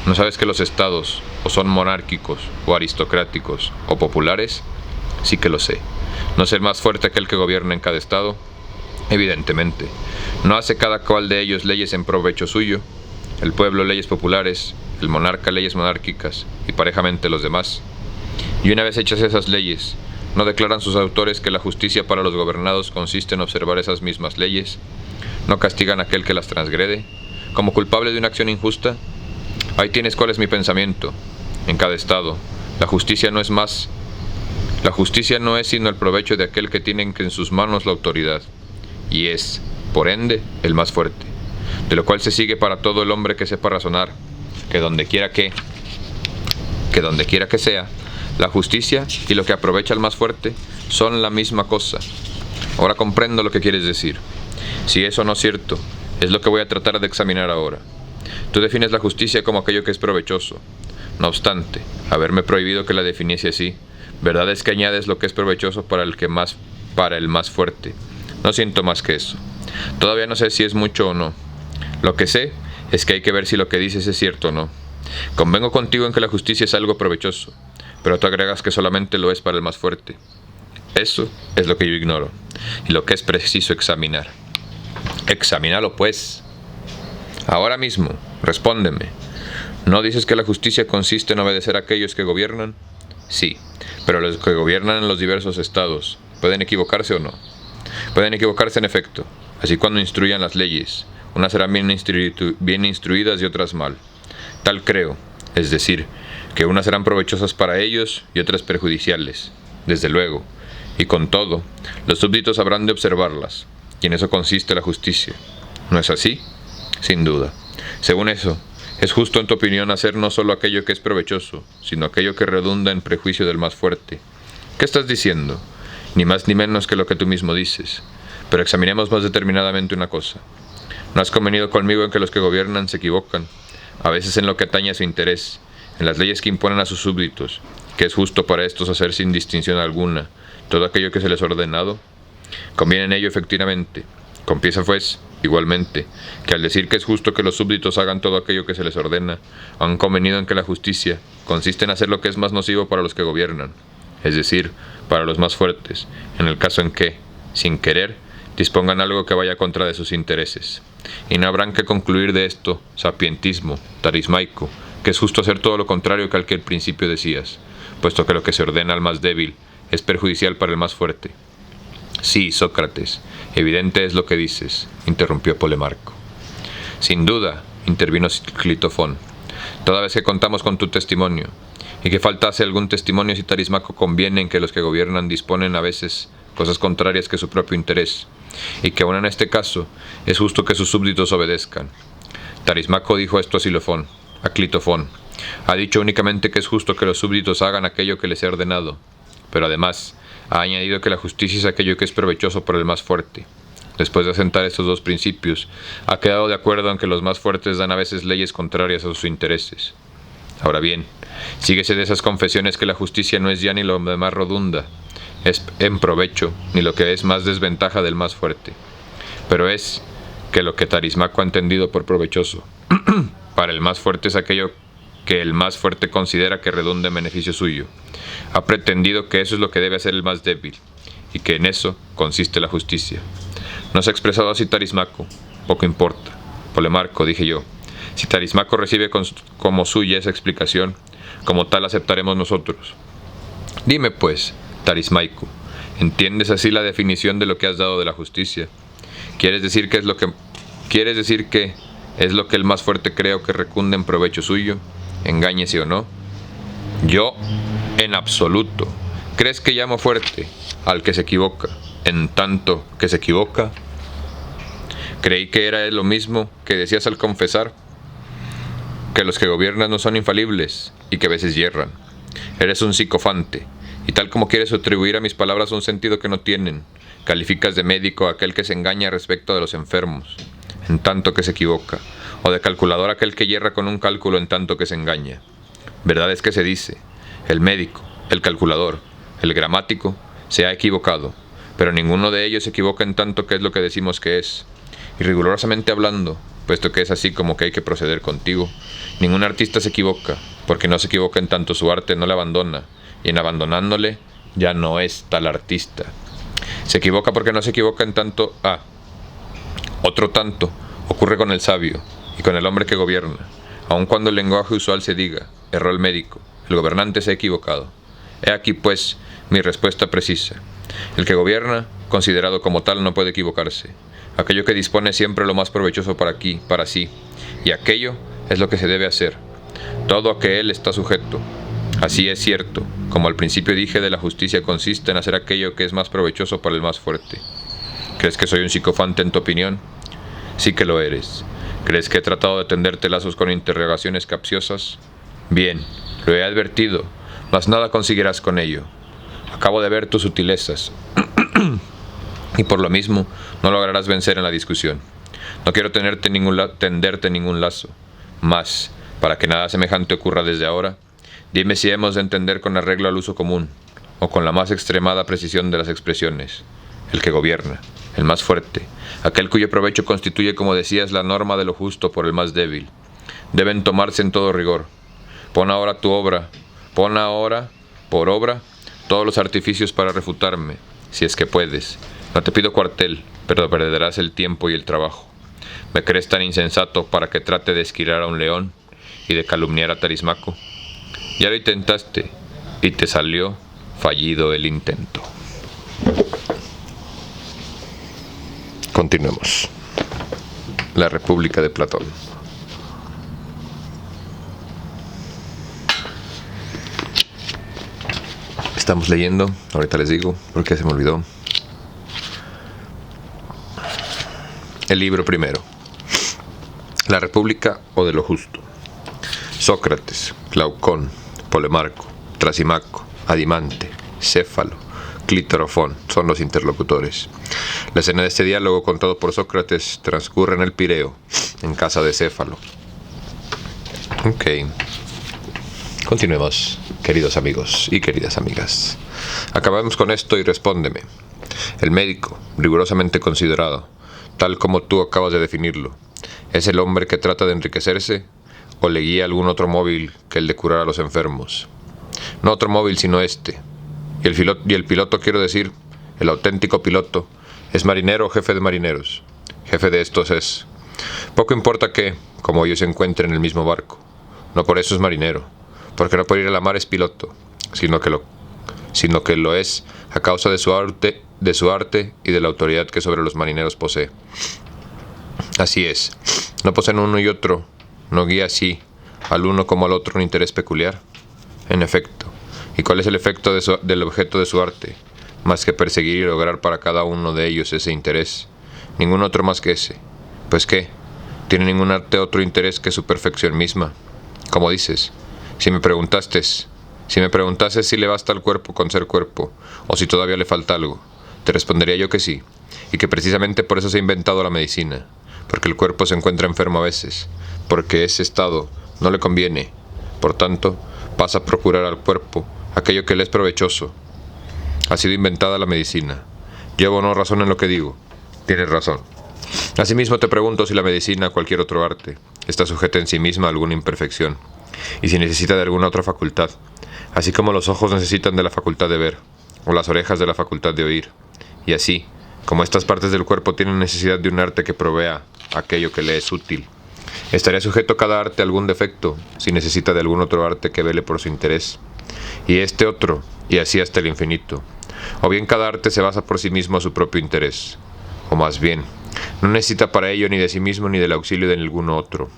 ¿No sabes que los estados o son monárquicos, o aristocráticos, o populares? Sí que lo sé. ¿No es el más fuerte aquel que gobierna en cada estado? Evidentemente. ¿No hace cada cual de ellos leyes en provecho suyo? El pueblo leyes populares, el monarca leyes monárquicas, y parejamente los demás. Y una vez hechas esas leyes, ¿no declaran sus autores que la justicia para los gobernados consiste en observar esas mismas leyes? ¿No castigan a aquel que las transgrede, como culpable de una acción injusta? Ahí tienes cuál es mi pensamiento. En cada estado, la justicia no es sino el provecho de aquel que tiene en sus manos la autoridad, y es, por ende, el más fuerte. De lo cual se sigue para todo el hombre que sepa razonar, que donde quiera que sea, la justicia y lo que aprovecha al más fuerte son la misma cosa. Ahora comprendo lo que quieres decir. Si eso no es cierto, es lo que voy a tratar de examinar ahora. Tú defines la justicia como aquello que es provechoso. No obstante, haberme prohibido que la definiese así, verdad es que añades lo que es provechoso para el más fuerte. No siento más que eso. Todavía no sé si es mucho o no. Lo que sé es que hay que ver si lo que dices es cierto o no. Convengo contigo en que la justicia es algo provechoso, pero tú agregas que solamente lo es para el más fuerte. Eso es lo que yo ignoro, y lo que es preciso examinar. Examínalo, pues. Ahora mismo, respóndeme. ¿No dices que la justicia consiste en obedecer a aquellos que gobiernan? Sí, pero los que gobiernan en los diversos estados, ¿pueden equivocarse o no? Pueden equivocarse en efecto, así cuando instruyan las leyes. Unas serán bien instruidas y otras mal. Tal creo, es decir, que unas serán provechosas para ellos y otras perjudiciales, desde luego, y con todo, los súbditos habrán de observarlas, y en eso consiste la justicia. ¿No es así? Sin duda. Según eso, es justo en tu opinión hacer no solo aquello que es provechoso, sino aquello que redunda en prejuicio del más fuerte. ¿Qué estás diciendo? Ni más ni menos que lo que tú mismo dices. Pero examinemos más determinadamente una cosa. ¿No has convenido conmigo en que los que gobiernan se equivocan, a veces en lo que atañe a su interés, en las leyes que imponen a sus súbditos, que es justo para estos hacer sin distinción alguna todo aquello que se les ha ordenado? Conviene en ello efectivamente. Confiesa pues, igualmente, que al decir que es justo que los súbditos hagan todo aquello que se les ordena, han convenido en que la justicia consiste en hacer lo que es más nocivo para los que gobiernan, es decir, para los más fuertes, en el caso en que, sin querer, dispongan algo que vaya contra de sus intereses. Y no habrán que concluir de esto, sapientismo, tarismaico, que es justo hacer todo lo contrario que al que al principio decías, puesto que lo que se ordena al más débil es perjudicial para el más fuerte. Sí, Sócrates, evidente es lo que dices, interrumpió Polemarco. Sin duda, intervino Clitofón, toda vez que contamos con tu testimonio, y que faltase algún testimonio si Tarismaco conviene en que los que gobiernan disponen a veces cosas contrarias que su propio interés, y que aun en este caso es justo que sus súbditos obedezcan. Tarismaco dijo esto a Clitofón. Ha dicho únicamente que es justo que los súbditos hagan aquello que les he ordenado, pero además ha añadido que la justicia es aquello que es provechoso para el más fuerte. Después de asentar estos dos principios, ha quedado de acuerdo en que los más fuertes dan a veces leyes contrarias a sus intereses. Ahora bien, síguese de esas confesiones que la justicia no es ya ni lo demás redunda, es en provecho, ni lo que es más desventaja del más fuerte, pero es que lo que Tarismaco ha entendido por provechoso para el más fuerte es aquello que el más fuerte considera que redunda en beneficio suyo. Ha pretendido que eso es lo que debe hacer el más débil, y que en eso consiste la justicia. No se ha expresado así Tarismaco, poco importa. Polemarco, dije yo, si Tarismaco recibe como suya esa explicación, como tal aceptaremos nosotros. Dime pues, Tarismaico, ¿entiendes así la definición de lo que has dado de la justicia? ¿Quieres decir que es lo que el más fuerte creo que recunde en provecho suyo, engáñese o no? Yo, en absoluto. ¿Crees que llamo fuerte al que se equivoca, en tanto que se equivoca? Creí que era lo mismo que decías al confesar que los que gobiernan no son infalibles y que a veces yerran. Eres un psicofante, y tal como quieres atribuir a mis palabras un sentido que no tienen, calificas de médico a aquel que se engaña respecto de los enfermos, en tanto que se equivoca, o de calculador a aquel que yerra con un cálculo en tanto que se engaña. Verdad es que se dice, el médico, el calculador, el gramático, se ha equivocado, pero ninguno de ellos se equivoca en tanto que es lo que decimos que es. Y rigurosamente hablando, puesto que es así como que hay que proceder contigo, ningún artista se equivoca, porque no se equivoca en tanto su arte no le abandona, y en abandonándole ya no es tal artista. Se equivoca porque no se equivoca en tanto otro tanto ocurre con el sabio y con el hombre que gobierna, aun cuando el lenguaje usual se diga, erró el médico, el gobernante se ha equivocado. He aquí, pues, mi respuesta precisa. El que gobierna, considerado como tal, no puede equivocarse. Aquello que dispone siempre lo más provechoso para sí, y aquello es lo que se debe hacer. Todo a que él está sujeto. Así es cierto, como al principio dije, de la justicia consiste en hacer aquello que es más provechoso para el más fuerte. ¿Crees que soy un psicofante en tu opinión? Sí que lo eres. ¿Crees que he tratado de tenderte lazos con interrogaciones capciosas? Bien, lo he advertido, mas nada conseguirás con ello. Acabo de ver tus sutilezas, y por lo mismo no lograrás vencer en la discusión. No quiero tenderte ningún lazo, mas, para que nada semejante ocurra desde ahora, dime si hemos de entender con arreglo al uso común, o con la más extremada precisión de las expresiones. El que gobierna, el más fuerte, aquel cuyo provecho constituye, como decías, la norma de lo justo por el más débil, deben tomarse en todo rigor. Pon ahora por obra todos los artificios para refutarme, si es que puedes. No te pido cuartel, pero perderás el tiempo y el trabajo. ¿Me crees tan insensato para que trate de esquilar a un león y de calumniar a Tarismaco? Ya lo intentaste, y te salió fallido el intento. Continuemos. La República de Platón. Estamos leyendo, ahorita les digo, porque se me olvidó. El libro primero. La República o de lo Justo. Sócrates, Glaucón, Polemarco, Trasimaco, Adimante, Céfalo, Clitorofón son los interlocutores. La escena de este diálogo contado por Sócrates transcurre en el Pireo, en casa de Céfalo. Ok. Continuemos, queridos amigos y queridas amigas. Acabamos con esto y respóndeme. El médico, rigurosamente considerado, tal como tú acabas de definirlo, ¿es el hombre que trata de enriquecerse o le guía algún otro móvil que el de curar a los enfermos? No otro móvil sino este. Y el piloto, quiero decir, el auténtico piloto, es marinero o jefe de marineros. Jefe de estos es. Poco importa que, como ellos se encuentren en el mismo barco, no por eso es marinero, porque no por ir a la mar es piloto, sino que lo es a causa de su arte y de la autoridad que sobre los marineros posee. Así es, no poseen uno y otro, no guía así al uno como al otro un interés peculiar. En efecto, ¿y cuál es el efecto del objeto de su arte? Más que perseguir y lograr para cada uno de ellos ese interés. Ningún otro más que ese. Pues ¿qué? ¿Tiene ningún arte otro interés que su perfección misma? Como dices, si me preguntases si le basta al cuerpo con ser cuerpo, o si todavía le falta algo, te respondería yo que sí, y que precisamente por eso se ha inventado la medicina, porque el cuerpo se encuentra enfermo a veces, porque ese estado no le conviene, por tanto, pasa a procurar al cuerpo aquello que le es provechoso. Ha sido inventada la medicina. ¿Llevo o no razón en lo que digo? Tienes razón. Asimismo te pregunto si la medicina, cualquier otro arte, está sujeta en sí misma a alguna imperfección, y si necesita de alguna otra facultad, así como los ojos necesitan de la facultad de ver, o las orejas de la facultad de oír, y así, como estas partes del cuerpo tienen necesidad de un arte que provea aquello que le es útil. ¿Estaría sujeto cada arte a algún defecto, si necesita de algún otro arte que vele por su interés? Y este otro, y así hasta el infinito. O bien cada arte se basa por sí mismo a su propio interés, o más bien, no necesita para ello ni de sí mismo ni del auxilio de ninguno otro,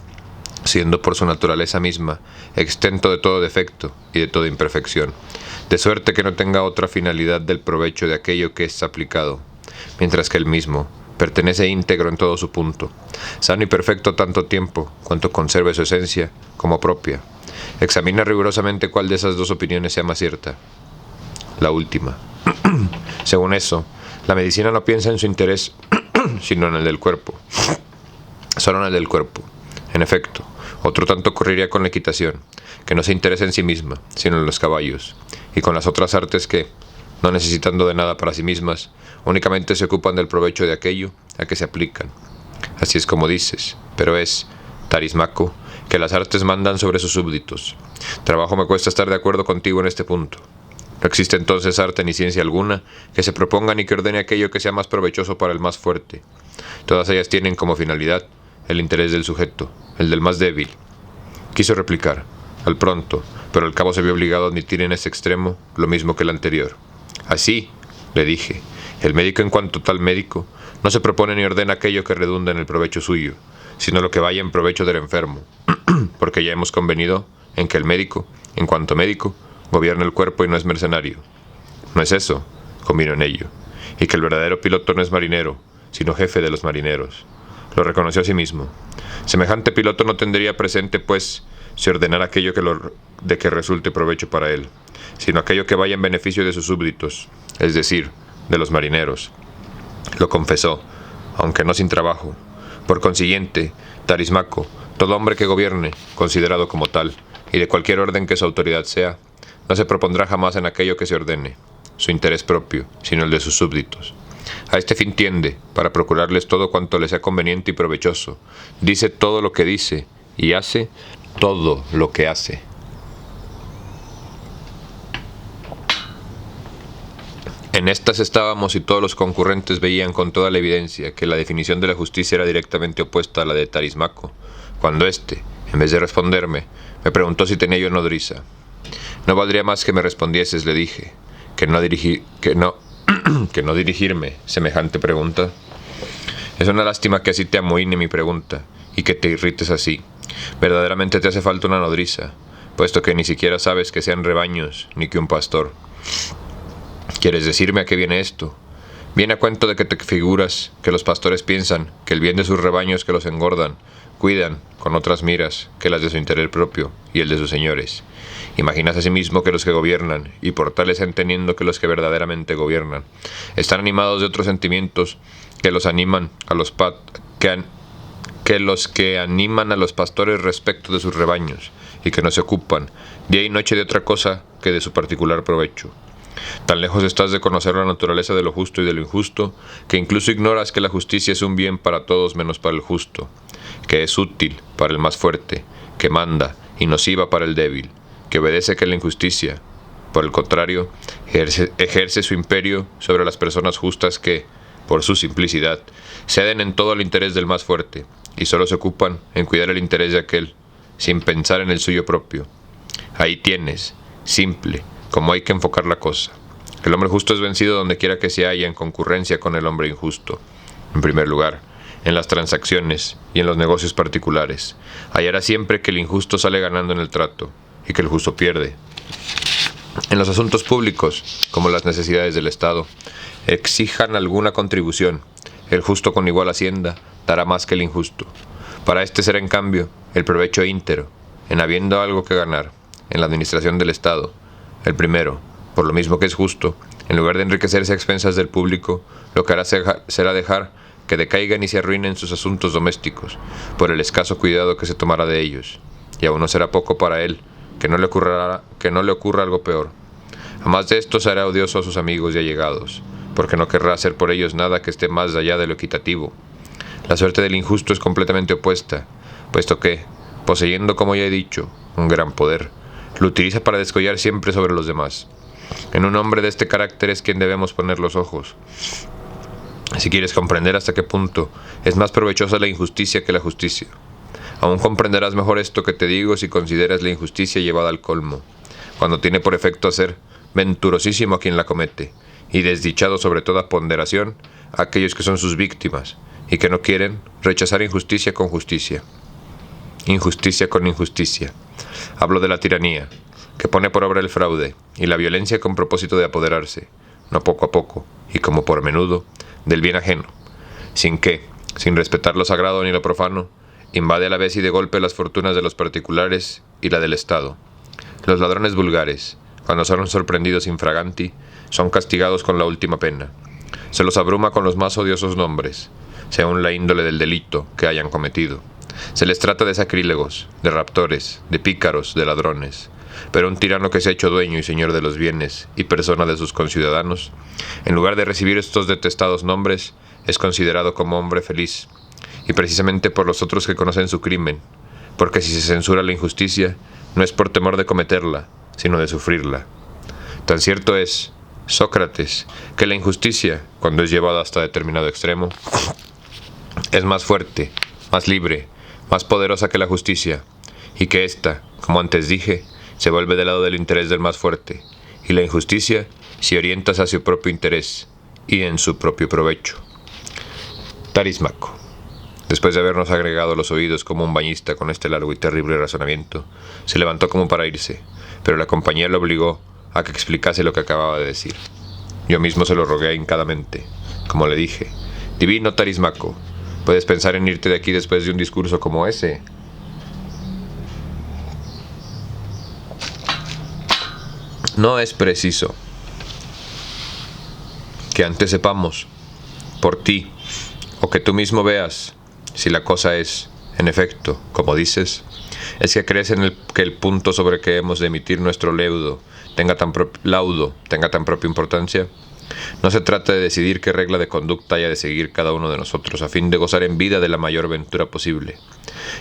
siendo por su naturaleza misma exento de todo defecto y de toda imperfección, de suerte que no tenga otra finalidad del provecho de aquello que es aplicado, mientras que él mismo, pertenece íntegro en todo su punto, sano y perfecto tanto tiempo cuanto conserve su esencia como propia. Examina rigurosamente cuál de esas dos opiniones sea más cierta. La última. Según eso, la medicina no piensa en su interés, sino en el del cuerpo. Solo en el del cuerpo. En efecto, otro tanto ocurriría con la equitación, que no se interesa en sí misma, sino en los caballos, y con las otras artes que, no necesitando de nada para sí mismas, únicamente se ocupan del provecho de aquello a que se aplican. Así es como dices, pero es, Tarismaco, que las artes mandan sobre sus súbditos. Trabajo me cuesta estar de acuerdo contigo en este punto. No existe entonces arte ni ciencia alguna que se proponga ni que ordene aquello que sea más provechoso para el más fuerte. Todas ellas tienen como finalidad el interés del sujeto, el del más débil. Quiso replicar, al pronto, pero al cabo se vio obligado a admitir en ese extremo lo mismo que el anterior. Así, le dije, el médico en cuanto tal médico no se propone ni ordena aquello que redunda en el provecho suyo, sino lo que vaya en provecho del enfermo, porque ya hemos convenido en que el médico, en cuanto médico, gobierna el cuerpo y no es mercenario. No es eso, convino en ello, y que el verdadero piloto no es marinero, sino jefe de los marineros. Lo reconoció a sí mismo. Semejante piloto no tendría presente, pues, si ordenara aquello de que resulte provecho para él, sino aquello que vaya en beneficio de sus súbditos, es decir, de los marineros. Lo confesó, aunque no sin trabajo. Por consiguiente, Tarismaco, todo hombre que gobierne, considerado como tal, y de cualquier orden que su autoridad sea, no se propondrá jamás en aquello que se ordene, su interés propio, sino el de sus súbditos. A este fin tiende, para procurarles todo cuanto les sea conveniente y provechoso, dice todo lo que dice, y hace todo lo que hace. En estas estábamos y todos los concurrentes veían con toda la evidencia que la definición de la justicia era directamente opuesta a la de Tarismaco, cuando éste, en vez de responderme, me preguntó si tenía yo nodriza. No valdría más que me respondieses, le dije, que no dirigirme semejante pregunta. Es una lástima que así te amohine mi pregunta, y que te irrites así. Verdaderamente te hace falta una nodriza, puesto que ni siquiera sabes que sean rebaños, ni que un pastor. ¿Quieres decirme a qué viene esto? Viene a cuento de que te figuras que los pastores piensan que el bien de sus rebaños que los engordan, cuidan con otras miras que las de su interés propio y el de sus señores. Imaginas asimismo que los que gobiernan, y por tales entendiendo que los que verdaderamente gobiernan, están animados de otros sentimientos que los animan a los que animan a los pastores respecto de sus rebaños, y que no se ocupan día y noche de otra cosa que de su particular provecho. Tan lejos estás de conocer la naturaleza de lo justo y de lo injusto, que incluso ignoras que la justicia es un bien para todos menos para el justo, que es útil para el más fuerte, que manda y nociva para el débil, que obedece que la injusticia, por el contrario, ejerce su imperio sobre las personas justas que, por su simplicidad, ceden en todo al interés del más fuerte, y solo se ocupan en cuidar el interés de aquel, sin pensar en el suyo propio. Ahí tienes, simple, como hay que enfocar la cosa. El hombre justo es vencido donde quiera que se halla en concurrencia con el hombre injusto. En primer lugar, en las transacciones y en los negocios particulares, hallará siempre que el injusto sale ganando en el trato y que el justo pierde. En los asuntos públicos, como las necesidades del Estado, exijan alguna contribución, el justo con igual hacienda dará más que el injusto. Para este será en cambio el provecho íntero, en habiendo algo que ganar, en la administración del Estado. El primero, por lo mismo que es justo, en lugar de enriquecerse a expensas del público, lo que hará será dejar que decaigan y se arruinen sus asuntos domésticos, por el escaso cuidado que se tomará de ellos, y aún no será poco para él que no le ocurra algo peor. Además de esto será odioso a sus amigos y allegados, porque no querrá hacer por ellos nada que esté más allá de lo equitativo. La suerte del injusto es completamente opuesta, puesto que, poseyendo, como ya he dicho, un gran poder, lo utiliza para descollar siempre sobre los demás. En un hombre de este carácter es quien debemos poner los ojos. Si quieres comprender hasta qué punto es más provechosa la injusticia que la justicia, aún comprenderás mejor esto que te digo si consideras la injusticia llevada al colmo, cuando tiene por efecto hacer venturosísimo a quien la comete, y desdichado sobre toda ponderación a aquellos que son sus víctimas, y que no quieren rechazar injusticia con justicia. Injusticia con injusticia. Hablo de la tiranía, que pone por obra el fraude y la violencia con propósito de apoderarse, no poco a poco, y como por menudo, del bien ajeno. sin respetar lo sagrado ni lo profano, invade a la vez y de golpe las fortunas de los particulares y la del Estado. Los ladrones vulgares, cuando son sorprendidos infraganti, son castigados con la última pena. Se los abruma con los más odiosos nombres, según la índole del delito que hayan cometido. Se les trata de sacrílegos, de raptores, de pícaros, de ladrones. Pero un tirano que se ha hecho dueño y señor de los bienes y persona de sus conciudadanos, en lugar de recibir estos detestados nombres, es considerado como hombre feliz, y precisamente por los otros que conocen su crimen, porque si se censura la injusticia, no es por temor de cometerla, sino de sufrirla. Tan cierto es, Sócrates, que la injusticia, cuando es llevada hasta determinado extremo, es más fuerte, más libre, más poderosa que la justicia, y que ésta, como antes dije, se vuelve del lado del interés del más fuerte, y la injusticia se orienta hacia su propio interés y en su propio provecho. Tarismaco, después de habernos agregado los oídos como un bañista con este largo y terrible razonamiento, se levantó como para irse, pero la compañía lo obligó a que explicase lo que acababa de decir. Yo mismo se lo rogué hincadamente, como le dije: «Divino Tarismaco, ¿puedes pensar en irte de aquí después de un discurso como ese?» No es preciso que antes sepamos, por ti, o que tú mismo veas, si la cosa es, en efecto, como dices, es que crees que el punto sobre que hemos de emitir nuestro laudo tenga tan propia importancia. No se trata de decidir qué regla de conducta haya de seguir cada uno de nosotros a fin de gozar en vida de la mayor ventura posible.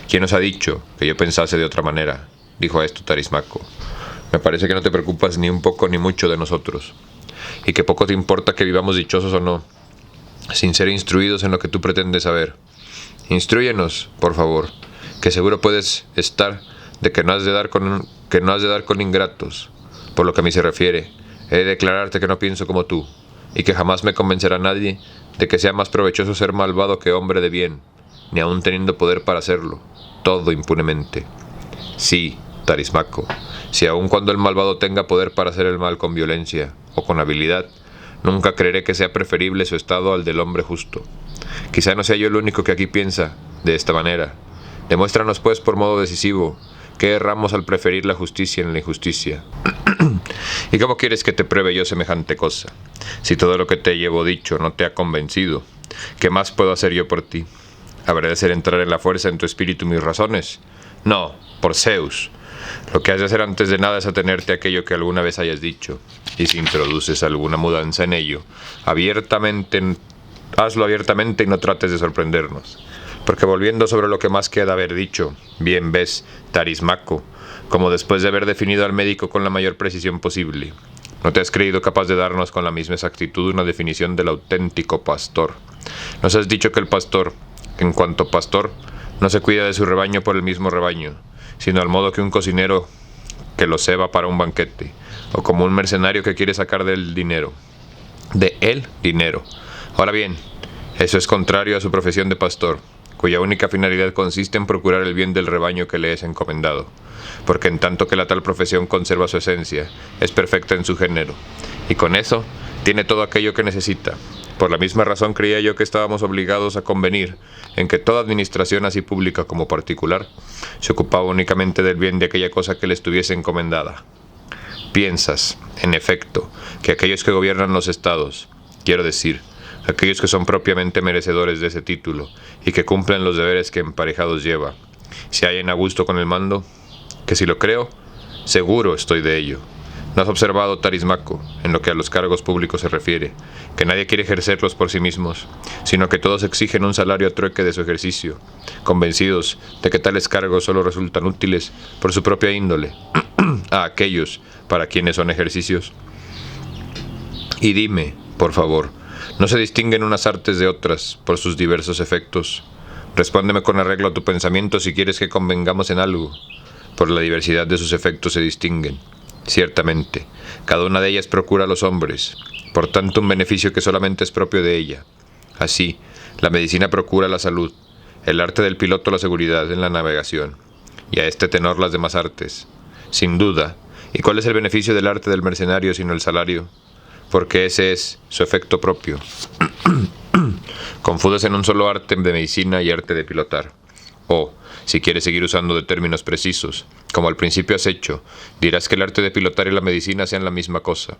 ¿Quién os ha dicho que yo pensase de otra manera?, dijo a esto Tarismaco. Me parece que no te preocupas ni un poco ni mucho de nosotros, y que poco te importa que vivamos dichosos o no, sin ser instruidos en lo que tú pretendes saber. Instrúyenos, por favor, que seguro puedes estar de que no has de dar con ingratos. Por lo que a mí se refiere, he de declararte que no pienso como tú, y que jamás me convencerá nadie de que sea más provechoso ser malvado que hombre de bien, ni aun teniendo poder para hacerlo, todo impunemente. Sí, Tarismaco, si aun cuando el malvado tenga poder para hacer el mal con violencia o con habilidad, nunca creeré que sea preferible su estado al del hombre justo. Quizá no sea yo el único que aquí piensa de esta manera. Demuéstranos, pues, por modo decisivo, que erramos al preferir la justicia en la injusticia. ¿Y cómo quieres que te pruebe yo semejante cosa? Si todo lo que te llevo dicho no te ha convencido, ¿qué más puedo hacer yo por ti? ¿Habré de hacer entrar en la fuerza en tu espíritu mis razones? No, por Zeus. Lo que has de hacer antes de nada es atenerte a aquello que alguna vez hayas dicho, y si introduces alguna mudanza en ello, hazlo abiertamente y no trates de sorprendernos. Porque volviendo sobre lo que más queda haber dicho, bien ves, Tarismaco, como después de haber definido al médico con la mayor precisión posible, no te has creído capaz de darnos con la misma exactitud una definición del auténtico pastor. Nos has dicho que el pastor, en cuanto pastor, no se cuida de su rebaño por el mismo rebaño, sino al modo que un cocinero que lo ceba para un banquete, o como un mercenario que quiere sacar de él dinero. Ahora bien, eso es contrario a su profesión de pastor, cuya única finalidad consiste en procurar el bien del rebaño que le es encomendado, porque en tanto que la tal profesión conserva su esencia, es perfecta en su género, y con eso tiene todo aquello que necesita. Por la misma razón creía yo que estábamos obligados a convenir en que toda administración, así pública como particular, se ocupaba únicamente del bien de aquella cosa que le estuviese encomendada. Piensas, en efecto, que aquellos que gobiernan los estados, quiero decir, aquellos que son propiamente merecedores de ese título y que cumplen los deberes que emparejados lleva, se hallen a gusto con el mando? Que si lo creo, seguro estoy de ello. ¿No has observado, Tarismaco, en lo que a los cargos públicos se refiere, que nadie quiere ejercerlos por sí mismos, sino que todos exigen un salario a trueque de su ejercicio, convencidos de que tales cargos solo resultan útiles por su propia índole a aquellos para quienes son ejercicios? Y dime, por favor, ¿no se distinguen unas artes de otras por sus diversos efectos? Respóndeme con arreglo a tu pensamiento si quieres que convengamos en algo. Por la diversidad de sus efectos se distinguen. Ciertamente, cada una de ellas procura a los hombres, por tanto, un beneficio que solamente es propio de ella. Así, la medicina procura la salud, el arte del piloto la seguridad en la navegación, y a este tenor las demás artes. Sin duda, ¿y cuál es el beneficio del arte del mercenario sino el salario? Porque ese es su efecto propio. Confundes en un solo arte de medicina y arte de pilotar. O, si quieres seguir usando de términos precisos, como al principio has hecho, dirás que el arte de pilotar y la medicina sean la misma cosa.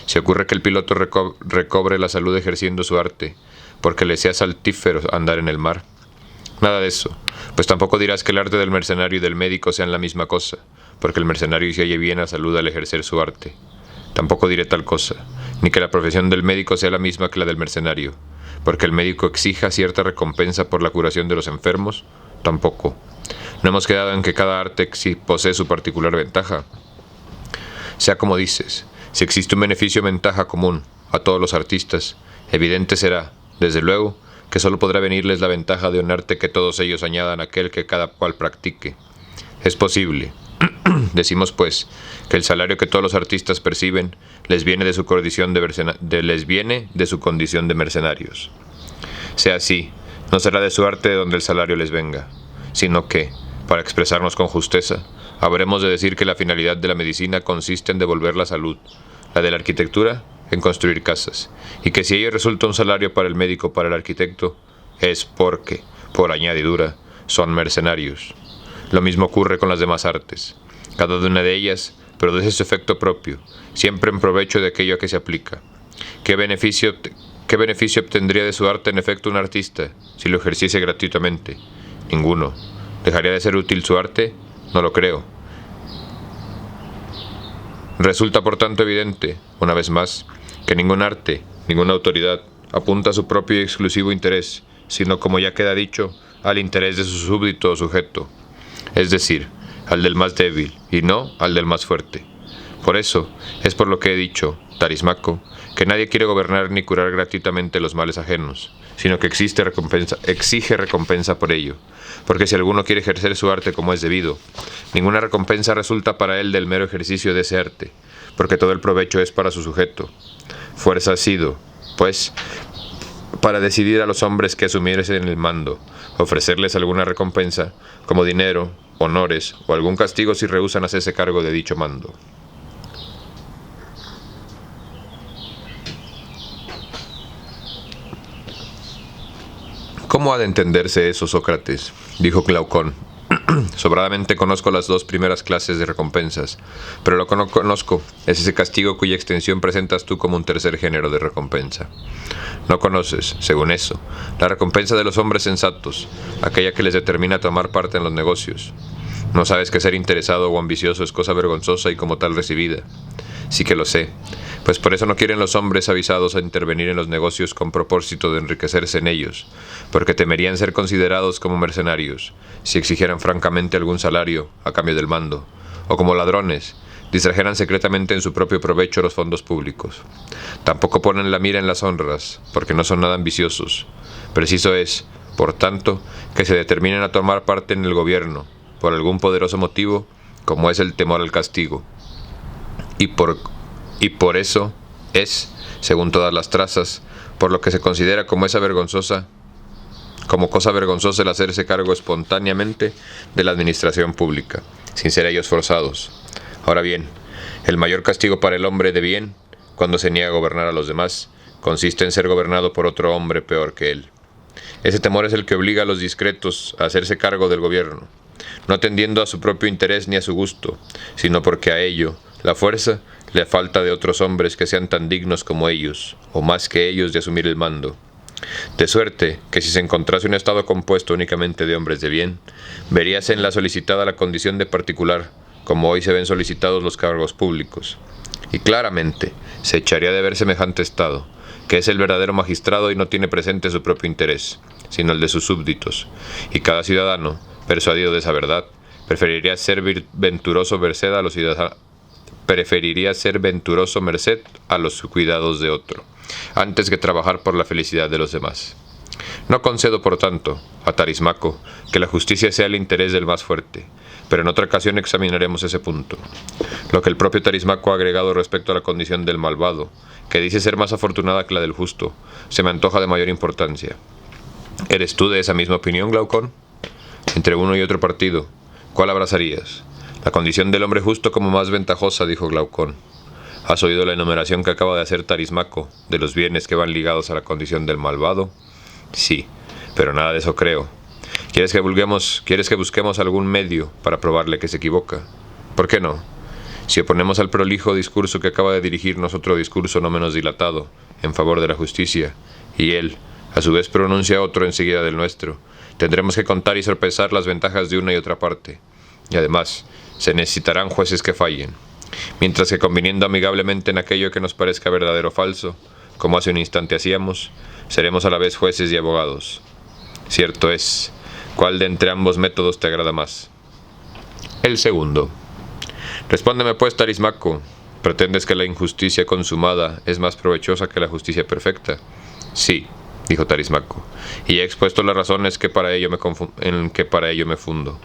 Si ocurre que el piloto recobre la salud ejerciendo su arte, porque le sea saltífero andar en el mar. Nada de eso, pues tampoco dirás que el arte del mercenario y del médico sean la misma cosa, porque el mercenario se halle bien a salud al ejercer su arte. Tampoco diré tal cosa, ni que la profesión del médico sea la misma que la del mercenario, porque el médico exija cierta recompensa por la curación de los enfermos. Tampoco. No hemos quedado en que cada arte posee su particular ventaja. Sea como dices, si existe un beneficio o ventaja común a todos los artistas, evidente será, desde luego, que solo podrá venirles la ventaja de un arte que todos ellos añadan a aquel que cada cual practique. Es posible, decimos pues, que el salario que todos los artistas perciben les viene de su condición de mercenarios. Sea así, no será de su arte de donde el salario les venga, sino que, para expresarnos con justeza, habremos de decir que la finalidad de la medicina consiste en devolver la salud, la de la arquitectura en construir casas, y que si ello resulta un salario para el médico o para el arquitecto, es porque, por añadidura, son mercenarios. Lo mismo ocurre con las demás artes. Cada una de ellas produce su efecto propio, siempre en provecho de aquello a que se aplica. ¿Qué beneficio obtendría de su arte en efecto un artista si lo ejerciese gratuitamente? Ninguno. ¿Dejaría de ser útil su arte? No lo creo. Resulta por tanto evidente, una vez más, que ningún arte, ninguna autoridad, apunta a su propio y exclusivo interés, sino, como ya queda dicho, al interés de su súbdito o sujeto, es decir, al del más débil y no al del más fuerte. Por eso, es por lo que he dicho, Tarismaco, que nadie quiere gobernar ni curar gratuitamente los males ajenos, sino que exige recompensa por ello, porque si alguno quiere ejercer su arte como es debido, ninguna recompensa resulta para él del mero ejercicio de ese arte, porque todo el provecho es para su sujeto. Fuerza ha sido, pues, para decidir a los hombres que asumiesen en el mando, ofrecerles alguna recompensa, como dinero, honores o algún castigo si rehúsan hacerse cargo de dicho mando. ¿Cómo ha de entenderse eso, Sócrates?, dijo Glaucón. Sobradamente conozco las dos primeras clases de recompensas, pero lo que no conozco es ese castigo cuya extensión presentas tú como un tercer género de recompensa. No conoces, según eso, la recompensa de los hombres sensatos, aquella que les determina tomar parte en los negocios. No sabes que ser interesado o ambicioso es cosa vergonzosa y como tal recibida. Sí que lo sé, pues por eso no quieren los hombres avisados a intervenir en los negocios con propósito de enriquecerse en ellos, porque temerían ser considerados como mercenarios, si exigieran francamente algún salario a cambio del mando, o como ladrones, distrajeran secretamente en su propio provecho los fondos públicos. Tampoco ponen la mira en las honras, porque no son nada ambiciosos. Preciso es, por tanto, que se determinen a tomar parte en el gobierno, por algún poderoso motivo, como es el temor al castigo. Y por eso es, según todas las trazas, por lo que se considera como cosa vergonzosa el hacerse cargo espontáneamente de la administración pública, sin ser ellos forzados. Ahora bien, el mayor castigo para el hombre de bien, cuando se niega a gobernar a los demás, consiste en ser gobernado por otro hombre peor que él. Ese temor es el que obliga a los discretos a hacerse cargo del gobierno, no atendiendo a su propio interés ni a su gusto, sino porque a ello, la fuerza, le falta de otros hombres que sean tan dignos como ellos, o más que ellos, de asumir el mando. De suerte que si se encontrase un estado compuesto únicamente de hombres de bien, veríase en la solicitada la condición de particular, como hoy se ven solicitados los cargos públicos. Y claramente se echaría de ver semejante estado, que es el verdadero magistrado y no tiene presente su propio interés, sino el de sus súbditos, y cada ciudadano, persuadido de esa verdad, preferiría ser venturoso merced a los cuidados de otro, antes que trabajar por la felicidad de los demás. No concedo, por tanto, a Tarismaco, que la justicia sea el interés del más fuerte, pero en otra ocasión examinaremos ese punto. Lo que el propio Tarismaco ha agregado respecto a la condición del malvado, que dice ser más afortunada que la del justo, se me antoja de mayor importancia. ¿Eres tú de esa misma opinión, Glaucón? Entre uno y otro partido, ¿cuál abrazarías? La condición del hombre justo como más ventajosa, dijo Glaucón. ¿Has oído la enumeración que acaba de hacer Tarismaco de los bienes que van ligados a la condición del malvado? Sí, pero nada de eso creo. ¿Quieres que busquemos algún medio para probarle que se equivoca? ¿Por qué no? Si oponemos al prolijo discurso que acaba de dirigirnos otro discurso no menos dilatado, en favor de la justicia, y él, a su vez, pronuncia otro enseguida del nuestro, tendremos que contar y sopesar las ventajas de una y otra parte. Y además, se necesitarán jueces que fallen. Mientras que conviniendo amigablemente en aquello que nos parezca verdadero o falso, como hace un instante hacíamos, seremos a la vez jueces y abogados. Cierto es, ¿cuál de entre ambos métodos te agrada más? El segundo. Respóndeme pues, Tarismaco, ¿pretendes que la injusticia consumada es más provechosa que la justicia perfecta? Sí, dijo Tarismaco, y he expuesto las razones en que para ello me fundo.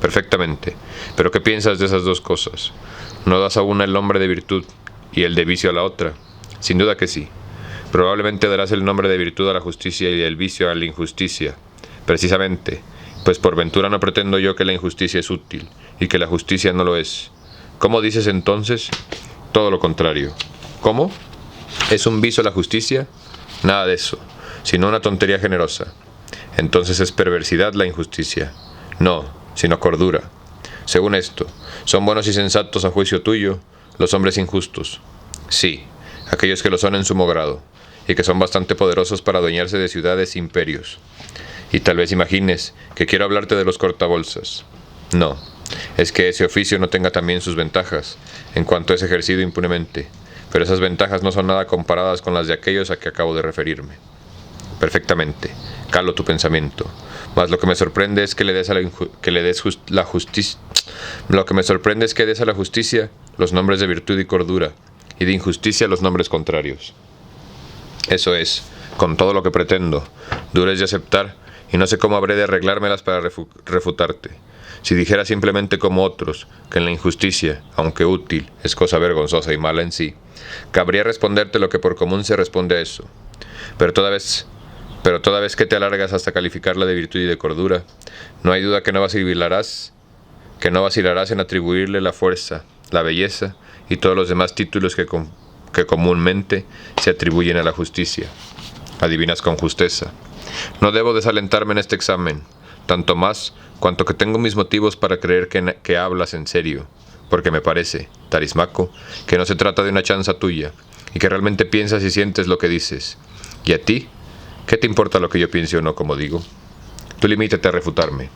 Perfectamente, pero ¿qué piensas de esas dos cosas? ¿No das a una el nombre de virtud y el de vicio a la otra? Sin duda que sí. Probablemente darás el nombre de virtud a la justicia y el vicio a la injusticia. Precisamente, pues por ventura no pretendo yo que la injusticia es útil y que la justicia no lo es. ¿Cómo dices entonces? Todo lo contrario. ¿Cómo? ¿Es un vicio la justicia? Nada de eso, sino una tontería generosa. Entonces es perversidad la injusticia. No, sino cordura. Según esto, ¿son buenos y sensatos a juicio tuyo los hombres injustos? Sí, aquellos que lo son en sumo grado, y que son bastante poderosos para adueñarse de ciudades e imperios. Y tal vez imagines que quiero hablarte de los cortabolsas. No, es que ese oficio no tenga también sus ventajas, en cuanto es ejercido impunemente, pero esas ventajas no son nada comparadas con las de aquellos a que acabo de referirme. Perfectamente, calo tu pensamiento, mas lo que me sorprende es que le des a la justicia. Lo que me sorprende es que des a la justicia los nombres de virtud y cordura, y de injusticia los nombres contrarios. Eso es, con todo lo que pretendo, duro es de aceptar, y no sé cómo habré de arreglármelas para refutarte. Si dijera simplemente como otros, que en la injusticia, aunque útil, es cosa vergonzosa y mala en sí, cabría responderte lo que por común se responde a eso. Pero toda vez que te alargas hasta calificarla de virtud y de cordura, no hay duda que no vacilarás en atribuirle la fuerza, la belleza y todos los demás títulos que comúnmente se atribuyen a la justicia. Adivinas con justeza. No debo desalentarme en este examen, tanto más cuanto que tengo mis motivos para creer que hablas en serio, porque me parece, Tarismaco, que no se trata de una chanza tuya, y que realmente piensas y sientes lo que dices. ¿Y a ti? ¿Qué te importa lo que yo piense o no, como digo? Tú limítate a refutarme.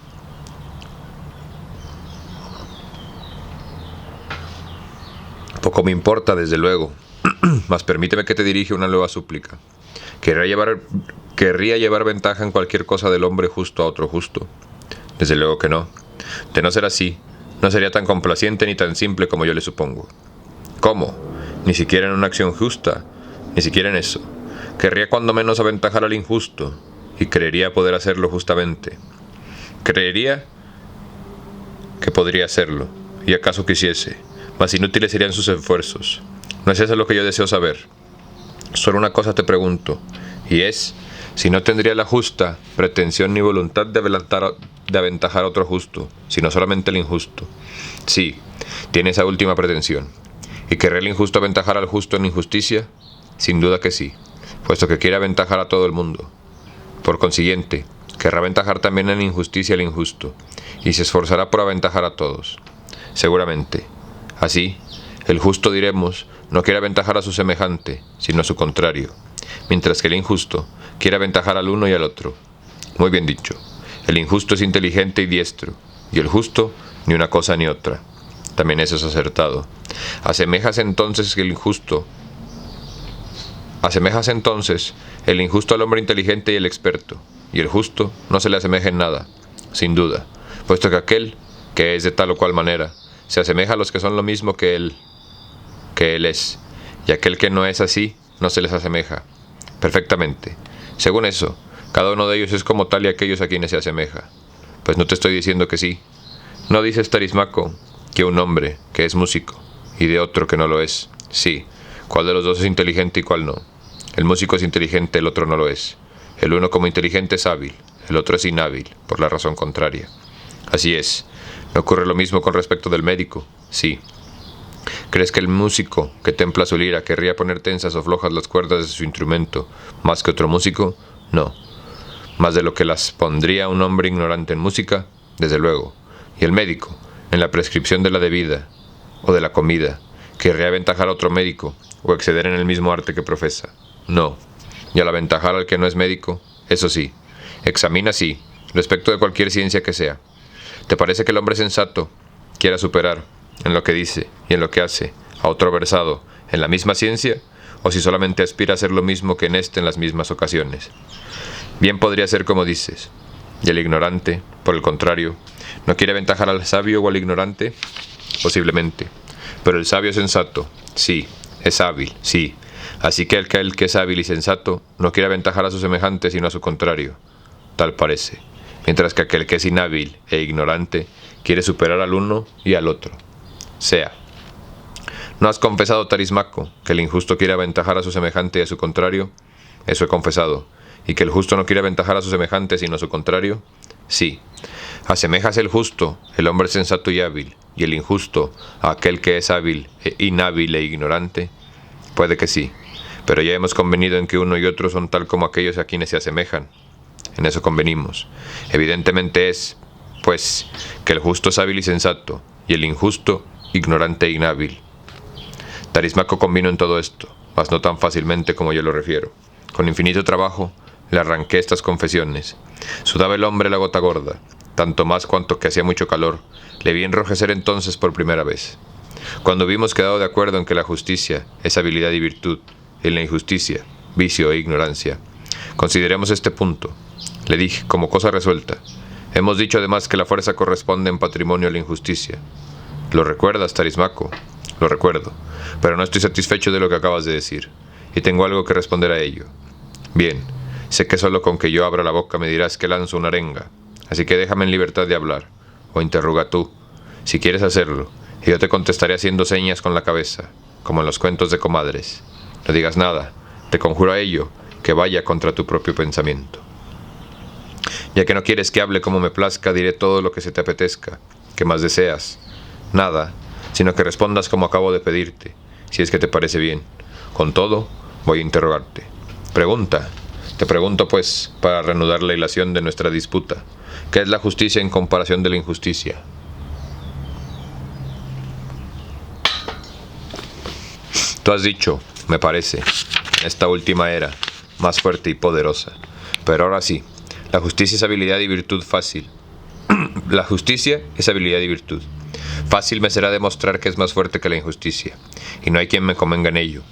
Poco me importa, desde luego, mas permíteme que te dirija una nueva súplica. ¿Querría llevar ventaja en cualquier cosa del hombre justo a otro justo? Desde luego que no. De no ser así, no sería tan complaciente ni tan simple como yo le supongo. ¿Cómo? Ni siquiera en una acción justa, ni siquiera en eso. Querría cuando menos aventajar al injusto, y creería poder hacerlo justamente. Creería que podría hacerlo, y acaso quisiese, mas inútiles serían sus esfuerzos. No es eso lo que yo deseo saber. Solo una cosa te pregunto, y es, si no tendría la justa pretensión ni voluntad de aventajar a otro justo, sino solamente el injusto. Sí, tiene esa última pretensión. ¿Y querrá el injusto aventajar al justo en injusticia? Sin duda que sí, puesto que quiere aventajar a todo el mundo. Por consiguiente, querrá aventajar también en injusticia al injusto, y se esforzará por aventajar a todos. Seguramente. Así, el justo, diremos, no quiere aventajar a su semejante, sino a su contrario, mientras que el injusto quiere aventajar al uno y al otro. Muy bien dicho. El injusto es inteligente y diestro, y el justo ni una cosa ni otra. También eso es acertado. Asemejas entonces el injusto al hombre inteligente y el experto, y el justo no se le asemeja en nada, sin duda, puesto que aquel que es de tal o cual manera se asemeja a los que son lo mismo que él es, y aquel que no es así no se les asemeja. Perfectamente. Según eso, cada uno de ellos es como tal y aquellos a quienes se asemeja. Pues no te estoy diciendo que sí. ¿No dices, Tarismaco, que un hombre que es músico y de otro que no lo es? Sí. ¿Cuál de los dos es inteligente y cuál no? El músico es inteligente, el otro no lo es. El uno como inteligente es hábil, el otro es inhábil, por la razón contraria. Así es. ¿No ocurre lo mismo con respecto del médico? Sí. ¿Crees que el músico que templa su lira querría poner tensas o flojas las cuerdas de su instrumento más que otro músico? No. más de lo que las pondría un hombre ignorante en música, desde luego. Y el médico, en la prescripción de la bebida o de la comida, ¿querría aventajar a otro médico o exceder en el mismo arte que profesa? No. Y al aventajar al que no es médico, eso sí, examina sí, respecto de cualquier ciencia que sea. ¿Te parece que el hombre sensato quiera superar, en lo que dice y en lo que hace, a otro versado en la misma ciencia, o si solamente aspira a hacer lo mismo que en en las mismas ocasiones? Bien podría ser como dices. Y el ignorante, por el contrario, ¿no quiere aventajar al sabio o al ignorante? Posiblemente. Pero el sabio sensato, sí, es hábil, sí. Así que el que es hábil y sensato no quiere aventajar a su semejante, sino a su contrario. Tal parece. Mientras que aquel que es inhábil e ignorante quiere superar al uno y al otro. Sea. ¿No has confesado, Tarismaco, que el injusto quiere aventajar a su semejante y a su contrario? Eso he confesado. ¿Y que el justo no quiere aventajar a su semejante, sino a su contrario? Sí. ¿Asemejas el justo, el hombre sensato y hábil, y el injusto a aquel que es hábil, inhábil e ignorante? Puede que sí, pero ya hemos convenido en que uno y otro son tal como aquellos a quienes se asemejan. En eso convenimos. Evidentemente es, pues, que el justo es hábil y sensato, y el injusto, ignorante e inhábil. Tarismaco convino en todo esto, mas no tan fácilmente como yo lo refiero. Con infinito trabajo le arranqué estas confesiones. Sudaba el hombre la gota gorda, tanto más cuanto que hacía mucho calor. Le vi enrojecer entonces por primera vez. Cuando hubimos quedado de acuerdo en que la justicia es habilidad y virtud, y la injusticia, vicio e ignorancia, consideremos este punto. Le dije, como cosa resuelta. Hemos dicho además que la fuerza corresponde en patrimonio a la injusticia. ¿Lo recuerdas, Tarismaco? Lo recuerdo, pero no estoy satisfecho de lo que acabas de decir, y tengo algo que responder a ello. Bien, sé que solo con que yo abra la boca me dirás que lanzo una arenga, así que déjame en libertad de hablar, o interroga tú, si quieres hacerlo, y yo te contestaré haciendo señas con la cabeza, como en los cuentos de comadres. No digas nada, te conjuro a ello, que vaya contra tu propio pensamiento. Ya que no quieres que hable como me plazca, diré todo lo que se te apetezca. ¿Qué más deseas? Nada, sino que respondas como acabo de pedirte, si es que te parece bien. Con todo, voy a interrogarte. Pregunta. Te pregunto, pues, para reanudar la ilación de nuestra disputa, ¿qué es la justicia en comparación de la injusticia? Tú has dicho, me parece, esta última era, más fuerte y poderosa. Pero ahora sí, la justicia es habilidad y virtud fácil. La justicia es habilidad y virtud. Fácil me será demostrar que es más fuerte que la injusticia, y no hay quien me convenga en ello,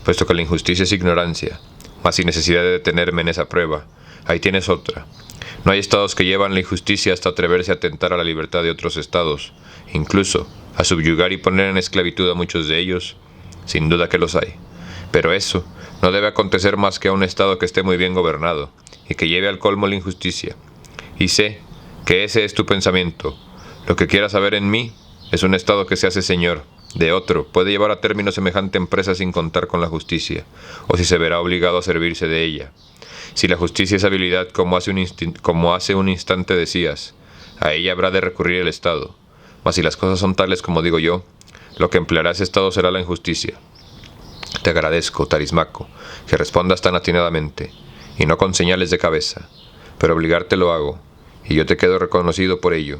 puesto que la injusticia es ignorancia, mas sin necesidad de detenerme en esa prueba, ahí tienes otra. No hay estados que llevan la injusticia hasta atreverse a atentar a la libertad de otros estados, incluso a subyugar y poner en esclavitud a muchos de ellos. Sin duda que los hay, pero eso no debe acontecer más que a un estado que esté muy bien gobernado, y que lleve al colmo la injusticia. Y sé que ese es tu pensamiento. Lo que quieras saber en mí es un estado que se hace señor de otro, puede llevar a término semejante empresa sin contar con la justicia, o si se verá obligado a servirse de ella. Si la justicia es habilidad, como hace un instante decías, a ella habrá de recurrir el Estado. Mas si las cosas son tales como digo yo, lo que empleará ese Estado será la injusticia. Te agradezco, Tarismaco, que respondas tan atinadamente, y no con señales de cabeza, pero obligarte lo hago, y yo te quedo reconocido por ello.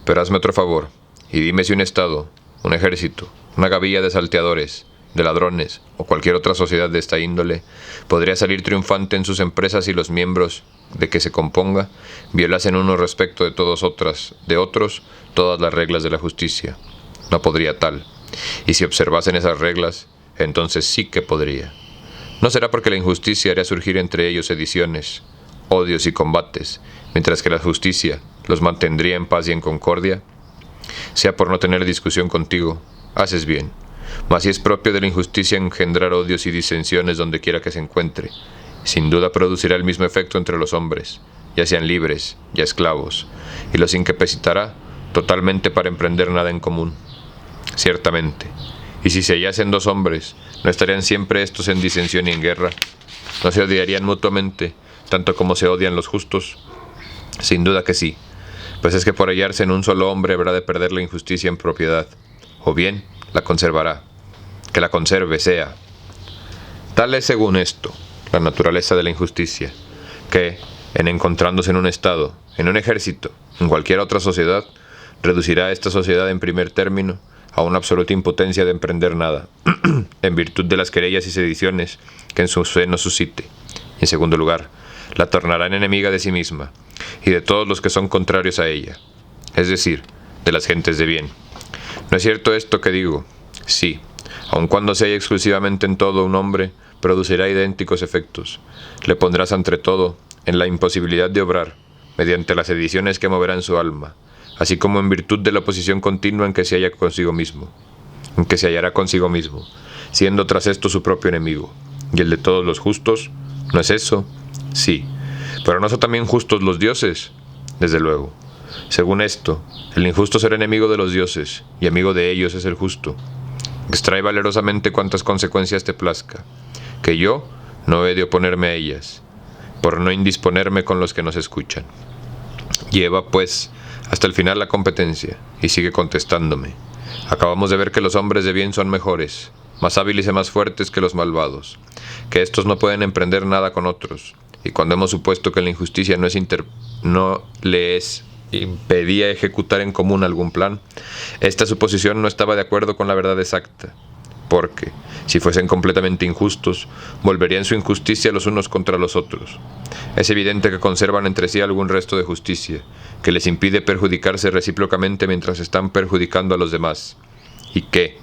Pero hazme otro favor, y dime si un Estado, un ejército, una gavilla de salteadores, de ladrones o cualquier otra sociedad de esta índole podría salir triunfante en sus empresas si los miembros de que se componga violasen uno respecto de otros todas las reglas de la justicia. No podría tal, y si observasen esas reglas, entonces sí que podría. ¿No será porque la injusticia haría surgir entre ellos sediciones, odios y combates, mientras que la justicia los mantendría en paz y en concordia? Sea por no tener discusión contigo, haces bien. Mas si es propio de la injusticia engendrar odios y disensiones donde quiera que se encuentre, sin duda producirá el mismo efecto entre los hombres, ya sean libres, ya esclavos, y los incapacitará totalmente para emprender nada en común. Ciertamente, y si se hallasen dos hombres, ¿no estarían siempre estos en disensión y en guerra? ¿No se odiarían mutuamente, tanto como se odian los justos? Sin duda que sí, pues es que por hallarse en un solo hombre habrá de perder la injusticia en propiedad, o bien la conservará. Que la conserve sea. Tal es según esto la naturaleza de la injusticia, que, en encontrándose en un estado, en un ejército, en cualquier otra sociedad, reducirá a esta sociedad en primer término a una absoluta impotencia de emprender nada, en virtud de las querellas y sediciones que en su seno suscite. En segundo lugar, la tornará en enemiga de sí misma y de todos los que son contrarios a ella, es decir, de las gentes de bien. ¿No es cierto esto que digo? Sí, aun cuando sea exclusivamente en todo un hombre, producirá idénticos efectos. Le pondrás ante todo en la imposibilidad de obrar, mediante las sediciones que moverán su alma, así como en virtud de la oposición continua en que se halla consigo mismo, siendo tras esto su propio enemigo, y el de todos los justos. ¿No es eso? Sí. ¿Pero no son también justos los dioses? Desde luego. Según esto, el injusto será enemigo de los dioses, y amigo de ellos es el justo. Extrae valerosamente cuantas consecuencias te plazca, que yo no he de oponerme a ellas, por no indisponerme con los que nos escuchan. Lleva, pues, hasta el final la competencia, y sigue contestándome. Acabamos de ver que los hombres de bien son mejores, más hábiles y más fuertes que los malvados, que éstos no pueden emprender nada con otros, y cuando hemos supuesto que la injusticia no les impedía ejecutar en común algún plan, esta suposición no estaba de acuerdo con la verdad exacta, porque, si fuesen completamente injustos, volverían su injusticia los unos contra los otros. Es evidente que conservan entre sí algún resto de justicia, que les impide perjudicarse recíprocamente mientras están perjudicando a los demás, y que,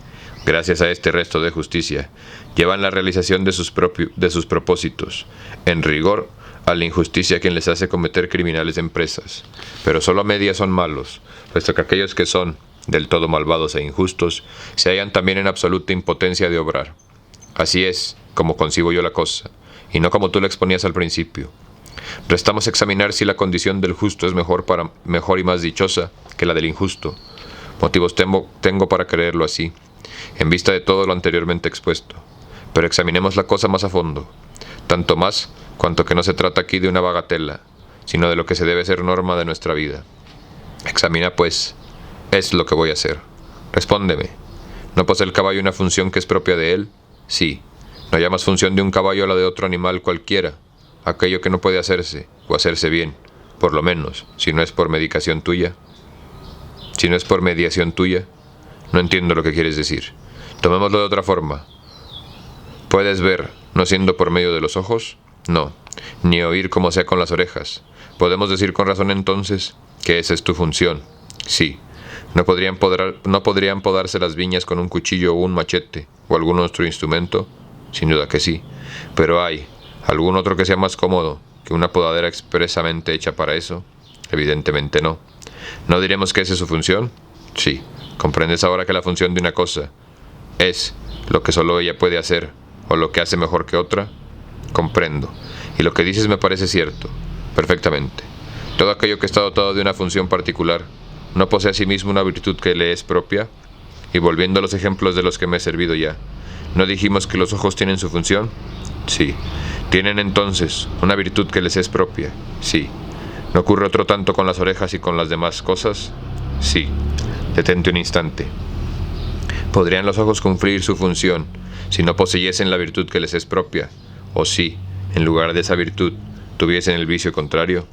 gracias a este resto de justicia, llevan la realización de sus propósitos, en rigor, a la injusticia quien les hace cometer criminales empresas, pero solo a medias son malos, puesto que aquellos que son del todo malvados e injustos se hallan también en absoluta impotencia de obrar. Así es como concibo yo la cosa, y no como tú la exponías al principio. Restamos examinar si la condición del justo es mejor y más dichosa que la del injusto. Motivos tengo para creerlo así, en vista de todo lo anteriormente expuesto. Pero examinemos la cosa más a fondo, tanto más cuanto que no se trata aquí de una bagatela, sino de lo que se debe ser norma de nuestra vida. Examina, pues, es lo que voy a hacer. Respóndeme. ¿No posee el caballo una función que es propia de él? Sí. ¿No llamas función de un caballo a la de otro animal cualquiera? Aquello que no puede hacerse, o hacerse bien, por lo menos, si no es por mediación tuya. No entiendo lo que quieres decir. Tomémoslo de otra forma. ¿Puedes ver, no siendo por medio de los ojos? No, ni oír como sea con las orejas. ¿Podemos decir con razón entonces que esa es tu función? Sí. ¿No podrían podarse las viñas con un cuchillo o un machete, o algún otro instrumento? Sin duda que sí. Pero ¿hay algún otro que sea más cómodo que una podadera expresamente hecha para eso? Evidentemente no. ¿No diremos que esa es su función? Sí. ¿Comprendes ahora que la función de una cosa es lo que solo ella puede hacer, o lo que hace mejor que otra? Comprendo. Y lo que dices me parece cierto. Perfectamente. Todo aquello que está dotado de una función particular, ¿no posee a sí mismo una virtud que le es propia? Y volviendo a los ejemplos de los que me he servido ya, ¿no dijimos que los ojos tienen su función? Sí. ¿Tienen entonces una virtud que les es propia? Sí. ¿No ocurre otro tanto con las orejas y con las demás cosas? Sí. Detente un instante. ¿Podrían los ojos cumplir su función si no poseyesen la virtud que les es propia? O si, en lugar de esa virtud, tuviesen el vicio contrario.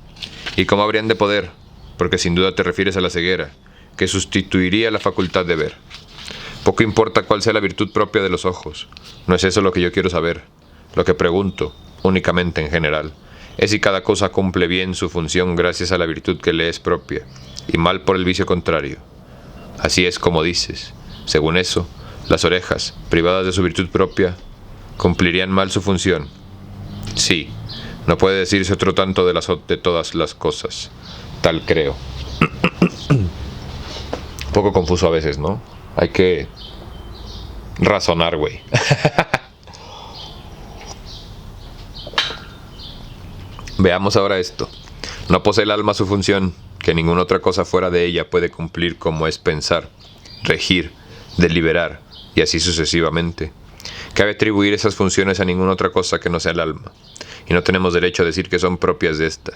¿Y cómo habrían de poder? Porque sin duda te refieres a la ceguera, que sustituiría la facultad de ver. Poco importa cuál sea la virtud propia de los ojos. No es eso lo que yo quiero saber. Lo que pregunto, únicamente en general, es si cada cosa cumple bien su función gracias a la virtud que le es propia, y mal por el vicio contrario. Así es como dices. Según eso, las orejas, privadas de su virtud propia, cumplirían mal su función. Sí, no puede decirse otro tanto de todas las cosas. Tal creo. Un poco confuso a veces, ¿no? Hay que razonar, güey. Veamos ahora esto. No posee el alma su función, que ninguna otra cosa fuera de ella puede cumplir, como es pensar, regir, deliberar, y así sucesivamente. Cabe atribuir esas funciones a ninguna otra cosa que no sea el alma, y no tenemos derecho a decir que son propias de ésta.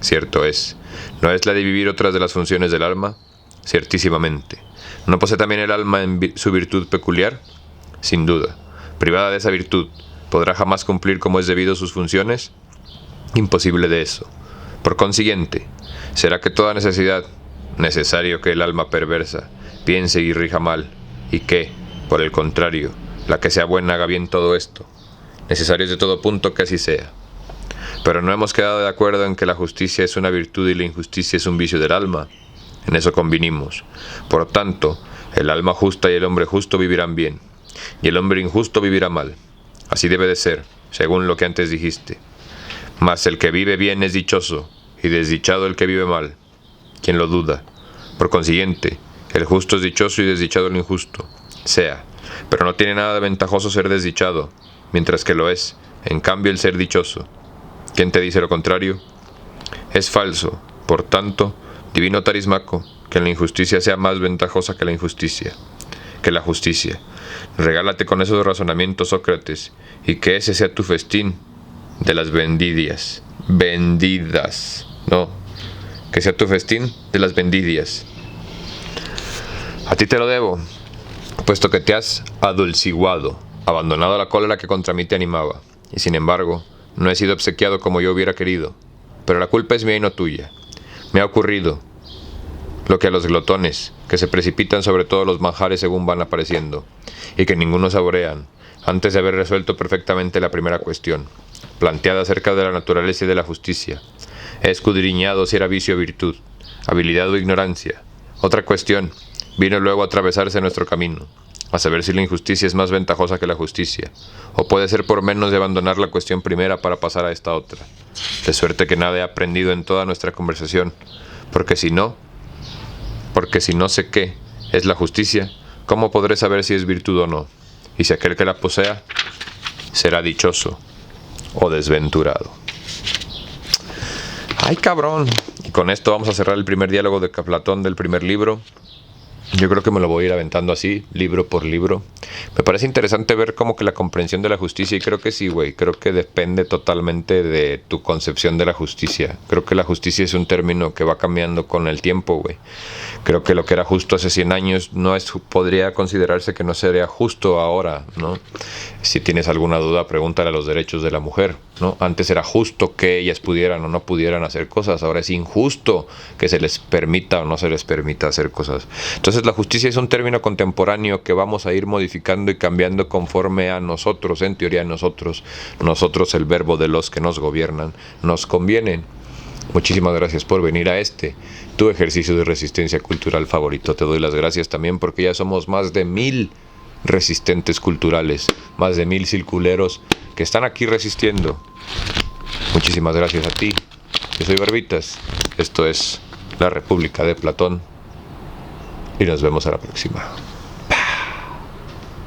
Cierto es. ¿No es la de vivir otras de las funciones del alma? Ciertísimamente. ¿No posee también el alma su virtud peculiar? Sin duda. Privada de esa virtud, ¿podrá jamás cumplir como es debido sus funciones? Imposible de eso. Por consiguiente, será que toda necesidad, necesario que el alma perversa piense y rija mal, y que, por el contrario, la que sea buena haga bien todo esto. Necesario es de todo punto que así sea. Pero no hemos quedado de acuerdo en que la justicia es una virtud y la injusticia es un vicio del alma. En eso convinimos. Por tanto, el alma justa y el hombre justo vivirán bien, y el hombre injusto vivirá mal. Así debe de ser, según lo que antes dijiste. Mas el que vive bien es dichoso, y desdichado el que vive mal. ¿Quién lo duda? Por consiguiente, el justo es dichoso y desdichado el injusto. Sea, pero no tiene nada de ventajoso ser desdichado, mientras que lo es, en cambio, el ser dichoso. ¿Quién te dice lo contrario? Es falso, por tanto, divino Tarismaco, que la injusticia sea más ventajosa que la injusticia, que la justicia. Regálate con esos razonamientos, Sócrates, y que ese sea tu festín de las vendidas, no, que sea tu festín de las vendidas. A ti te lo debo, puesto que te has adulciguado, abandonado la cólera que contra mí te animaba, y sin embargo, no he sido obsequiado como yo hubiera querido, pero la culpa es mía y no tuya. Me ha ocurrido lo que a los glotones, que se precipitan sobre todos los manjares según van apareciendo, y que ninguno saborean, antes de haber resuelto perfectamente la primera cuestión, planteada acerca de la naturaleza y de la justicia. He escudriñado si era vicio o virtud, habilidad o ignorancia. Otra cuestión vino luego a atravesarse nuestro camino, a saber si la injusticia es más ventajosa que la justicia, o puede ser por menos de abandonar la cuestión primera para pasar a esta otra. De suerte que nada he aprendido en toda nuestra conversación, porque si no sé qué es la justicia, ¿cómo podré saber si es virtud o no? Y si aquel que la posea será dichoso o desventurado. ¡Ay, cabrón! Y con esto vamos a cerrar el primer diálogo de Platón del primer libro. Yo creo que me lo voy a ir aventando así, libro por libro. Me parece interesante ver como que la comprensión de la justicia, y creo que sí, güey, creo que depende totalmente de tu concepción de la justicia. Creo que la justicia es un término que va cambiando con el tiempo, güey. Creo que lo que era justo hace 100 años podría considerarse que no sería justo ahora, ¿no? Si tienes alguna duda, pregúntale a los derechos de la mujer, ¿no? Antes era justo que ellas pudieran o no pudieran hacer cosas, ahora es injusto que se les permita o no se les permita hacer cosas. Entonces la justicia es un término contemporáneo que vamos a ir modificando y cambiando conforme a nosotros, en teoría nosotros el verbo de los que nos gobiernan, nos convienen. Muchísimas gracias por venir a tu ejercicio de resistencia cultural favorito. Te doy las gracias también porque ya somos más de 1000 resistentes culturales, más de 1000 circuleros que están aquí resistiendo. Muchísimas gracias a ti. Yo soy Barbitas. Esto es La República de Platón. Y nos vemos a la próxima.